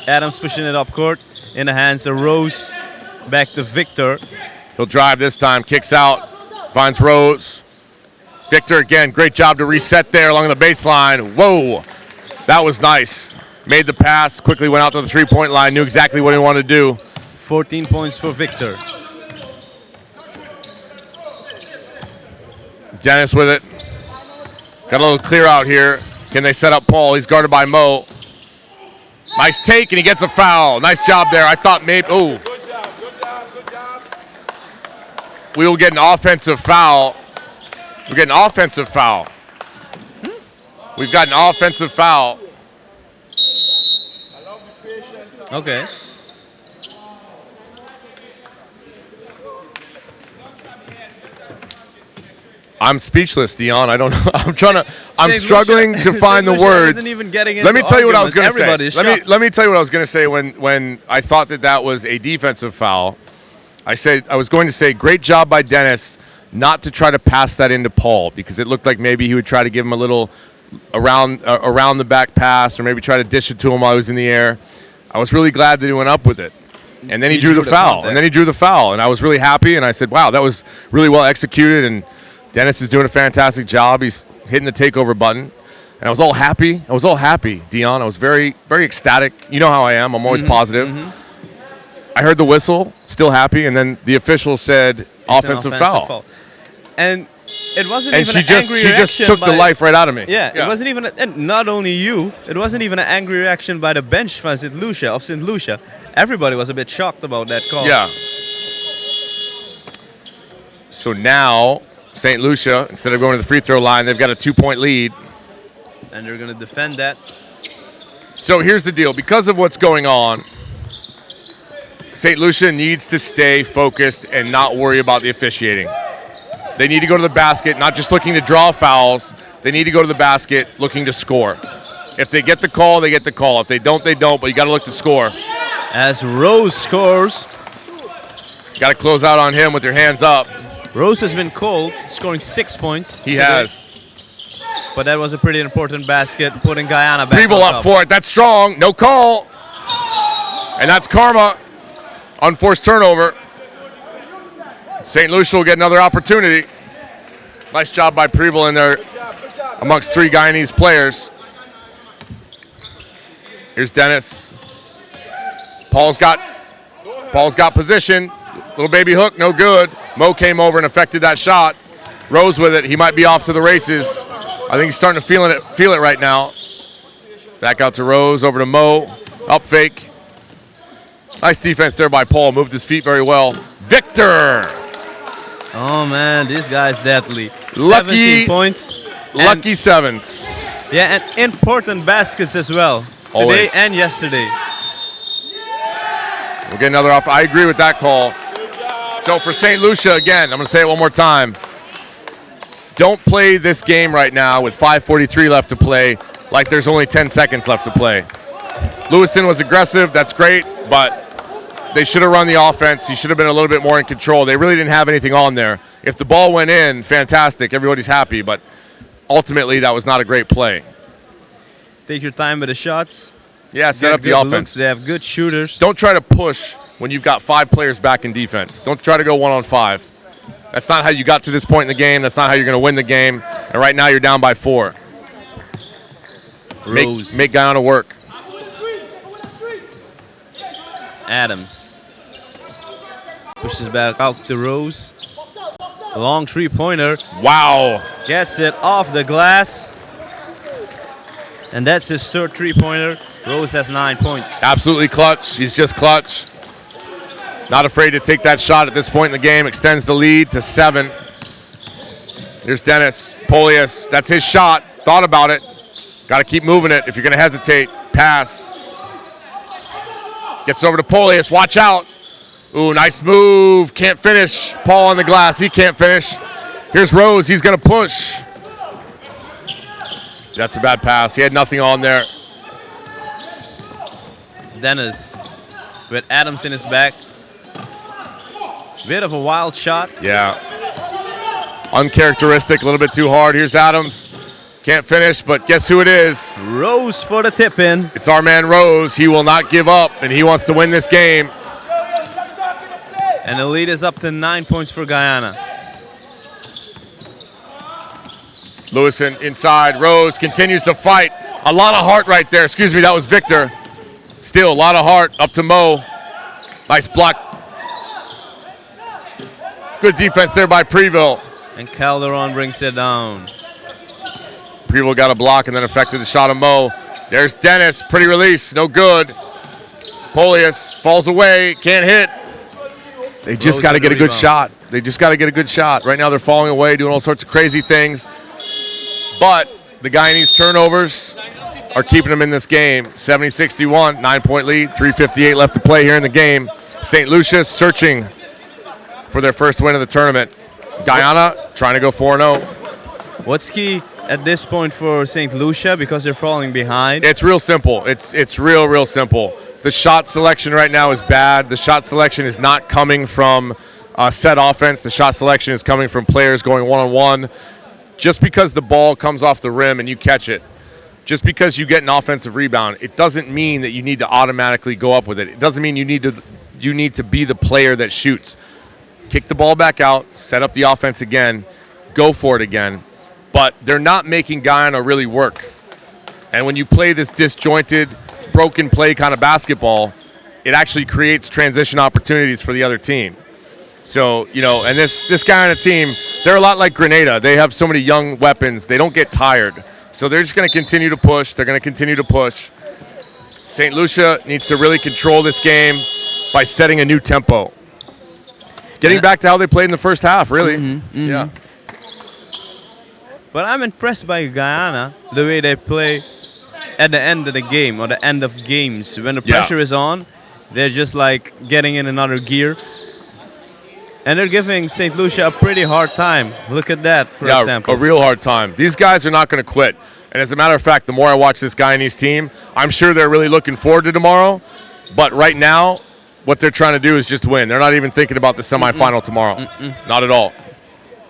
Adams pushing it up court in the hands of Rose. Back to Victor. He'll drive this time. Kicks out. Finds Rose. Victor again, great job to reset there along the baseline. Whoa, that was nice. Made the pass, quickly went out to the three-point line, knew exactly what he wanted to do. 14 points for Victor. Dennis with it. Got a little clear out here. Can they set up Paul? He's guarded by Mo. Nice take, and he gets a foul. Nice job there. I thought maybe, oh. Good job. We will get an offensive foul. We're getting an offensive foul. We've got an offensive foul. Okay. I'm speechless, Dion. I don't know. I'm St. struggling Lucia- to find the St. Lucia words. isn't even getting Let me into tell you what I was going to arguments. say. Everybody's Let me tell you what I was going to say when I thought that was a defensive foul. I was going to say, great job by Dennis not to try to pass that into Paul, because it looked like maybe he would try to give him a little around the back pass, or maybe try to dish it to him while he was in the air. I was really glad that he went up with it. And then he drew the foul. And I was really happy, and I said, wow, that was really well executed, and Dennis is doing a fantastic job. He's hitting the takeover button. And I was all happy. Dion. I was very, very ecstatic. You know how I am. I'm always positive. I heard the whistle, still happy, and then the official said offensive foul. And it wasn't And even she an just angry reaction took the by- life right out of me. Yeah, it wasn't even, and not only you, it wasn't even an angry reaction by the bench of St. Lucia. Everybody was a bit shocked about that call. Yeah. So now, St. Lucia, instead of going to the free throw line, they've got a 2-point lead. And they're going to defend that. So here's the deal. Because of what's going on, St. Lucia needs to stay focused and not worry about the officiating. They need to go to the basket, not just looking to draw fouls. They need to go to the basket looking to score. If they get the call, they get the call. If they don't, they don't, but you got to look to score. As Rose scores. Got to close out on him with your hands up. Rose has been cold, scoring 6 points. He today. has. But that was a pretty important basket, putting Guyana back Preble on up top. for it. That's strong. No call. And that's karma. Unforced turnover. St. Lucia will get another opportunity. Nice job by Preble in there amongst 3 Guyanese players. Here's Dennis. Paul's got position. Little baby hook, no good. Mo came over and affected that shot. Rose with it. He might be off to the races. I think he's starting to feel it right now. Back out to Rose, over to Mo. Up fake. Nice defense there by Paul. Moved his feet very well. Victor. Oh, man, this guy's deadly. Lucky 17 points. Lucky sevens. Yeah, and important baskets as well. Always. Today and yesterday. We'll get another off. I agree with that call. So for St. Lucia, again, I'm going to say it one more time. Don't play this game right now with 5:43 left to play like there's only 10 seconds left to play. Lewison was aggressive. That's great, but they should have run the offense. He should have been a little bit more in control. They really didn't have anything on there. If the ball went in, fantastic. Everybody's happy, but ultimately that was not a great play. Take your time with the shots. Yeah, set up the Good offense. looks. They have good shooters. Don't try to push when you've got 5 players back in defense. Don't try to go 1-on-5. That's not how you got to this point in the game. That's not how you're going to win the game. And right now you're down by 4. Rose. Make Guyana work. Adams. Pushes back out to Rose. Long three-pointer. Wow. Gets it off the glass. And that's his third three-pointer. Rose has 9 points. Absolutely clutch. He's just clutch. Not afraid to take that shot at this point in the game. Extends the lead to 7. Here's Dennis. Polius. That's his shot. Thought about it. Got to keep moving it if you're going to hesitate. Pass. Gets over to Polius. Watch out. Ooh, nice move. Can't finish. Paul on the glass. He can't finish. Here's Rose. He's going to push. That's a bad pass. He had nothing on there. Dennis with Adams in his back. Bit of a wild shot. Yeah. Uncharacteristic, a little bit too hard. Here's Adams. Can't finish, but guess who it is? Rose for the tip-in. It's our man Rose. He will not give up, and he wants to win this game. And the lead is up to 9 points for Guyana. Lewison inside. Rose continues to fight. A lot of heart right there. Excuse me, that was Victor. Still a lot of heart up to Mo. Nice block. Good defense there by Preville. And Calderon brings it down. Preville got a block and then affected the shot of Mo. There's Dennis. Pretty release. No good. Polius falls away. Can't hit. They just got to get a good shot. They just got to get a good shot. Right now they're falling away, doing all sorts of crazy things. But the Guyanese turnovers are keeping them in this game. 70-61, 9-point lead, 3:58 left to play here in the game. St. Lucia searching for their first win of the tournament. Guyana trying to go 4-0. What's key at this point for St. Lucia because they're falling behind? It's real simple. It's real simple. The shot selection right now is bad. The shot selection is not coming from set offense. The shot selection is coming from players going one-on-one. Just because the ball comes off the rim and you catch it, just because you get an offensive rebound, it doesn't mean that you need to automatically go up with it. It doesn't mean you need to be the player that shoots. Kick the ball back out, set up the offense again, go for it again. But they're not making Guyana really work. And when you play this disjointed, broken play kind of basketball, it actually creates transition opportunities for the other team. So, and this Guyana team, they're a lot like Grenada. They have so many young weapons. They don't get tired. So they're just going to continue to push. They're going to continue to push. St. Lucia needs to really control this game by setting a new tempo. Getting back to how they played in the first half, really. Yeah. But I'm impressed by Guyana, the way they play at the end of the game or the end of games. When the pressure is on, they're just like getting in another gear. And they're giving St. Lucia a pretty hard time. Look at that, for example. A real hard time. These guys are not going to quit. And as a matter of fact, the more I watch this Guyanese team, I'm sure they're really looking forward to tomorrow. But right now, what they're trying to do is just win. They're not even thinking about the semifinal tomorrow. Not at all.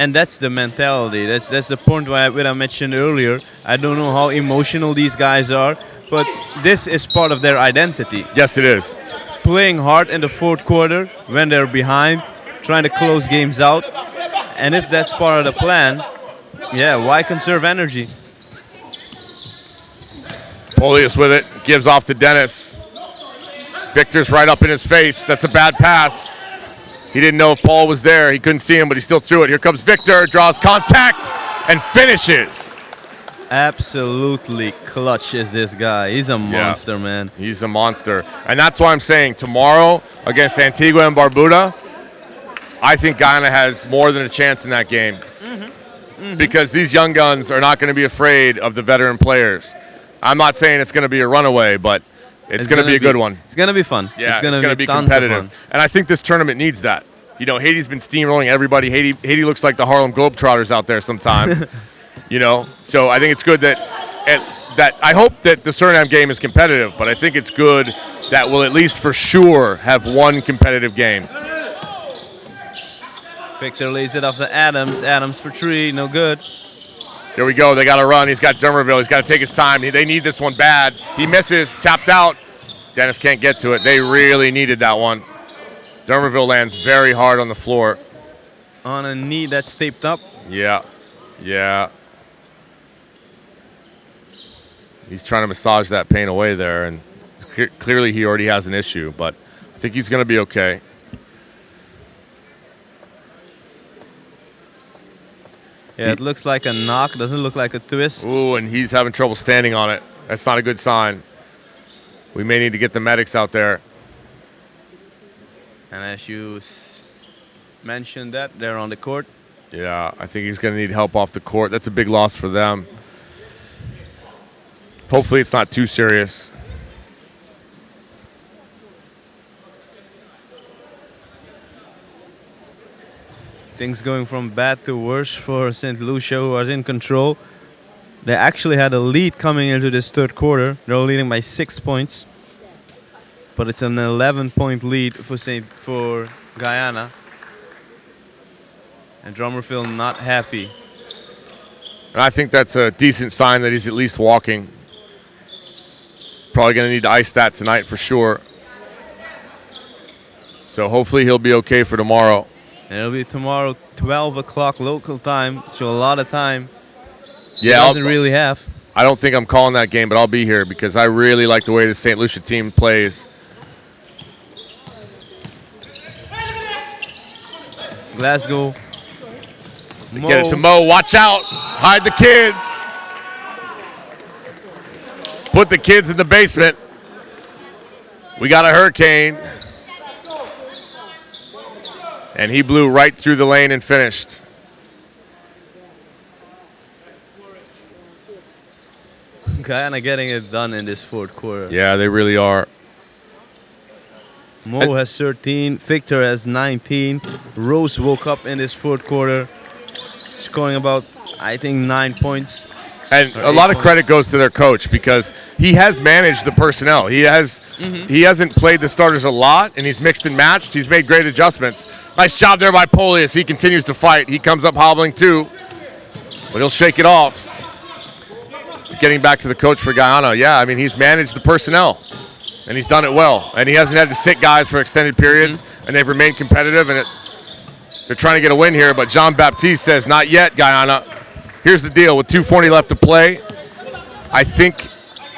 And that's the mentality. That's the point what I mentioned earlier. I don't know how emotional these guys are, but this is part of their identity. Yes, it is. Playing hard in the fourth quarter when they're behind, trying to close games out. And if that's part of the plan, why conserve energy? Polius with it, gives off to Dennis. Victor's right up in his face. That's a bad pass. He didn't know if Paul was there. He couldn't see him, but he still threw it. Here comes Victor, draws contact, and finishes. Absolutely clutch is this guy. He's a monster, man. He's a monster. And that's why I'm saying tomorrow against Antigua and Barbuda, I think Guyana has more than a chance in that game. Because these young guns are not going to be afraid of the veteran players. I'm not saying it's going to be a runaway, but it's going to be a good one. It's going to be fun. Yeah, it's going to be competitive. And I think this tournament needs that. Haiti's been steamrolling everybody. Haiti looks like the Harlem Globetrotters out there sometimes. So I think it's good that I hope that the Suriname game is competitive, but I think it's good that we'll at least for sure have one competitive game. Victor lays it off to Adams. Adams for three, no good. Here we go. They got to run. He's got Dermerville. He's got to take his time. They need this one bad. He misses. Tapped out. Dennis can't get to it. They really needed that one. Dermerville lands very hard on the floor. On a knee that's taped up. Yeah. He's trying to massage that pain away there, and clearly he already has an issue, but I think he's going to be okay. Yeah, it looks like a knock. Doesn't look like a twist. Ooh, and he's having trouble standing on it. That's not a good sign. We may need to get the medics out there. And as you mentioned that, they're on the court. Yeah, I think he's going to need help off the court. That's a big loss for them. Hopefully it's not too serious. Things going from bad to worse for St. Lucia, who was in control. They actually had a lead coming into this third quarter. They're leading by 6 points. But it's an 11-point lead for Guyana. And Drummondville not happy. And I think that's a decent sign that he's at least walking. Probably going to need to ice that tonight for sure. So hopefully he'll be okay for tomorrow. And it'll be tomorrow, 12 o'clock local time, so a lot of time He Yeah, doesn't really have. I don't think I'm calling that game, but I'll be here because I really like the way the St. Lucia team plays. Glasgow. Get it to Mo. Watch out. Hide the kids. Put the kids in the basement. We got a hurricane. And he blew right through the lane and finished. Guyana getting it done in this fourth quarter. Yeah, they really are. Mo has 13, Victor has 19. Rose woke up in this fourth quarter, scoring about, I think, 9 points. And a lot of credit goes to their coach because he has managed the personnel. He hasn't played the starters a lot, and he's mixed and matched. He's made great adjustments. Nice job there by Polius. He continues to fight. He comes up hobbling too, but he'll shake it off. Getting back to the coach for Guyana, yeah, I mean, he's managed the personnel, and he's done it well. And he hasn't had to sit guys for extended periods, and they've remained competitive, and they're trying to get a win here. But Jean-Baptiste says, not yet, Guyana. Here's the deal. With 2:40 left to play, I think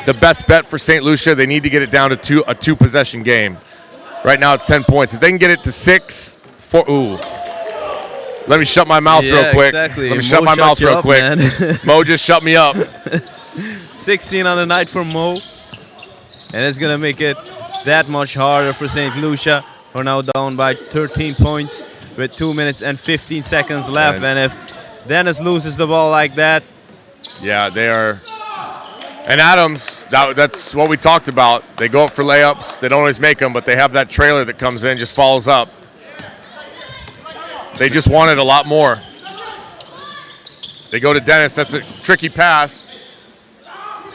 the best bet for St. Lucia, they need to get it down to a two-possession game. Right now it's 10 points. If they can get it to 6, 4, ooh. Let me shut my mouth real quick. Exactly. Let me shut my mouth real quick. Mo just shut me up. 16 on the night for Mo. And it's going to make it that much harder for St. Lucia. We're now down by 13 points with 2 minutes and 15 seconds left. And if Dennis loses the ball like that. Yeah, they are. And Adams, that's what we talked about. They go up for layups. They don't always make them, but they have that trailer that comes in, just follows up. They just want it a lot more. They go to Dennis. That's a tricky pass.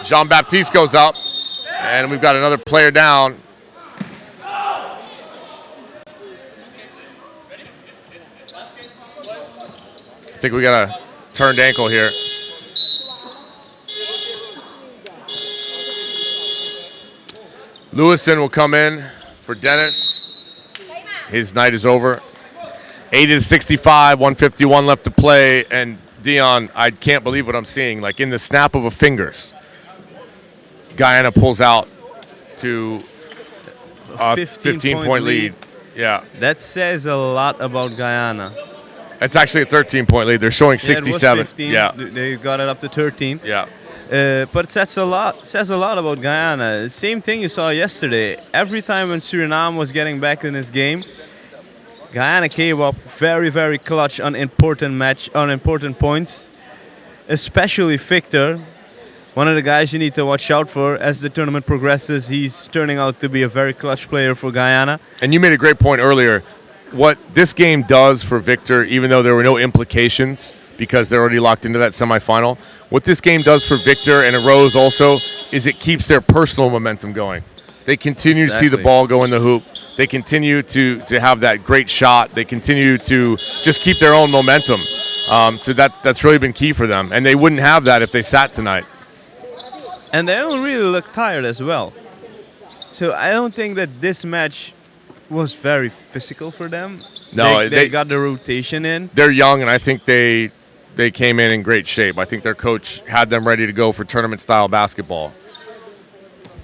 Jean-Baptiste goes up, and we've got another player down. I think we got a turned ankle here. Lewison will come in for Dennis. His night is over. 80-65, 151 left to play, and Dion, I can't believe what I'm seeing. Like in the snap of a fingers, Guyana pulls out to a 15-point lead. Yeah. That says a lot about Guyana. It's actually a 13-point lead. They're showing 67. It was 15. Yeah. They got it up to 13. Yeah. But it says a lot about Guyana. Same thing you saw yesterday. Every time when Suriname was getting back in this game, Guyana came up very, very clutch on important points. Especially Victor, one of the guys you need to watch out for as the tournament progresses. He's turning out to be a very clutch player for Guyana. And you made a great point earlier. What this game does for Victor, even though there were no implications because they're already locked into that semifinal, what this game does for Victor and Rose also is it keeps their personal momentum going. They continue to see the ball go in the hoop. They continue to have that great shot. They continue to just keep their own momentum. So that's really been key for them. And they wouldn't have that if they sat tonight. And they don't really look tired as well. So I don't think that this match was very physical for them. No, they got the rotation in. They're young, and I think they came in great shape. I think their coach had them ready to go for tournament-style basketball.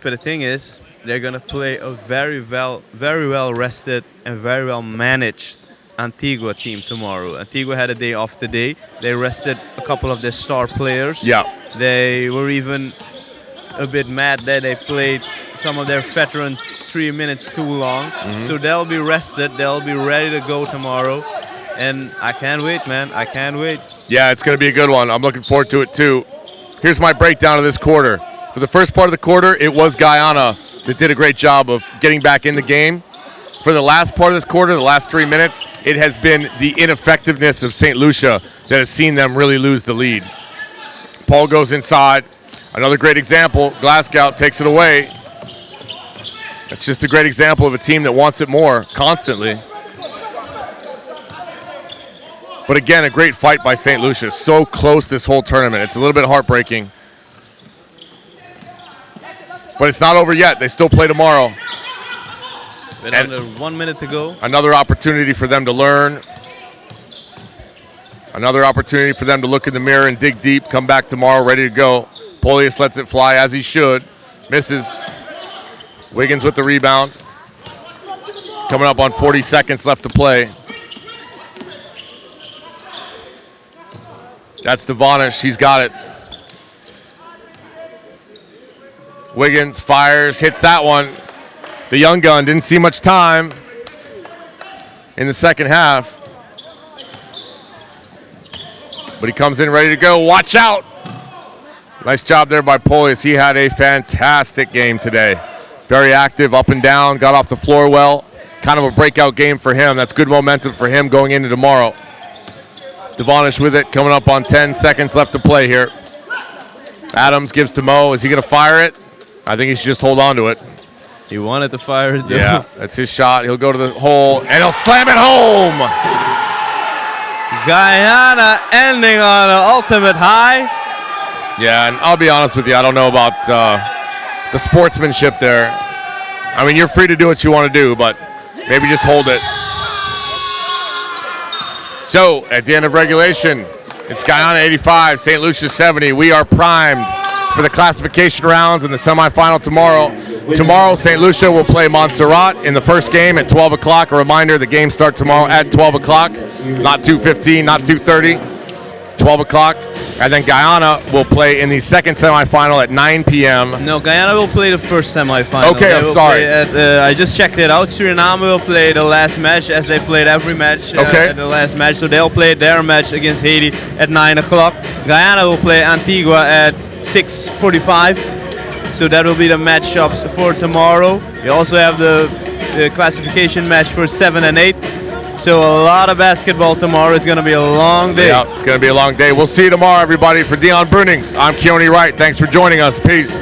But the thing is, they're going to play a very well rested and very well managed Antigua team tomorrow. Antigua had a day off today. They rested a couple of their star players. Yeah. They were even a bit mad that they played some of their veterans 3 minutes too long. Mm-hmm. So they'll be rested. They'll be ready to go tomorrow. And I can't wait, man. I can't wait. Yeah, it's going to be a good one. I'm looking forward to it, too. Here's my breakdown of this quarter. For the first part of the quarter, it was Guyana that did a great job of getting back in the game. For the last part of this quarter, the last 3 minutes, it has been the ineffectiveness of St. Lucia that has seen them really lose the lead. Paul goes inside. Another great example. Glasgow takes it away. It's just a great example of a team that wants it more constantly. But again, a great fight by St. Lucia. So close this whole tournament. It's a little bit heartbreaking. But it's not over yet. They still play tomorrow. With under 1 minute to go. Another opportunity for them to learn. Another opportunity for them to look in the mirror and dig deep, come back tomorrow ready to go. Polius lets it fly as he should. Misses. Wiggins with the rebound. Coming up on 40 seconds left to play. That's Devonish. He's got it. Wiggins fires, hits that one. The young gun didn't see much time in the second half. But he comes in ready to go. Watch out. Nice job there by Polius. He had a fantastic game today. Very active, up and down, got off the floor well. Kind of a breakout game for him. That's good momentum for him going into tomorrow. Devonish with it, coming up on 10 seconds left to play here. Adams gives to Mo. Is he going to fire it? I think he should just hold on to it. He wanted to fire it, though. Yeah, that's his shot. He'll go to the hole, and he'll slam it home. Guyana ending on an ultimate high. Yeah, and I'll be honest with you, I don't know about the sportsmanship there. I mean, you're free to do what you want to do, but maybe just hold it. So, at the end of regulation, it's Guyana 85, St. Lucia 70. We are primed for the classification rounds in the semifinal tomorrow. Tomorrow, St. Lucia will play Montserrat in the first game at 12 o'clock. A reminder, the games start tomorrow at 12 o'clock, not 2:15, not 2:30, 12 o'clock. And then Guyana will play in the second semifinal at 9 p.m. No, Guyana will play the first semifinal. Okay, I'm sorry. I just checked it out. Suriname will play the last match, as they played every match at the last match. So they'll play their match against Haiti at 9 o'clock. Guyana will play Antigua at 6:45. So that will be the matchups for tomorrow. You also have the classification match for 7 and 8. So a lot of basketball tomorrow. It's going to be a long day. Yeah, it's going to be a long day. We'll see you tomorrow, everybody. For Dion Brunings, I'm Keone Wright. Thanks for joining us. Peace.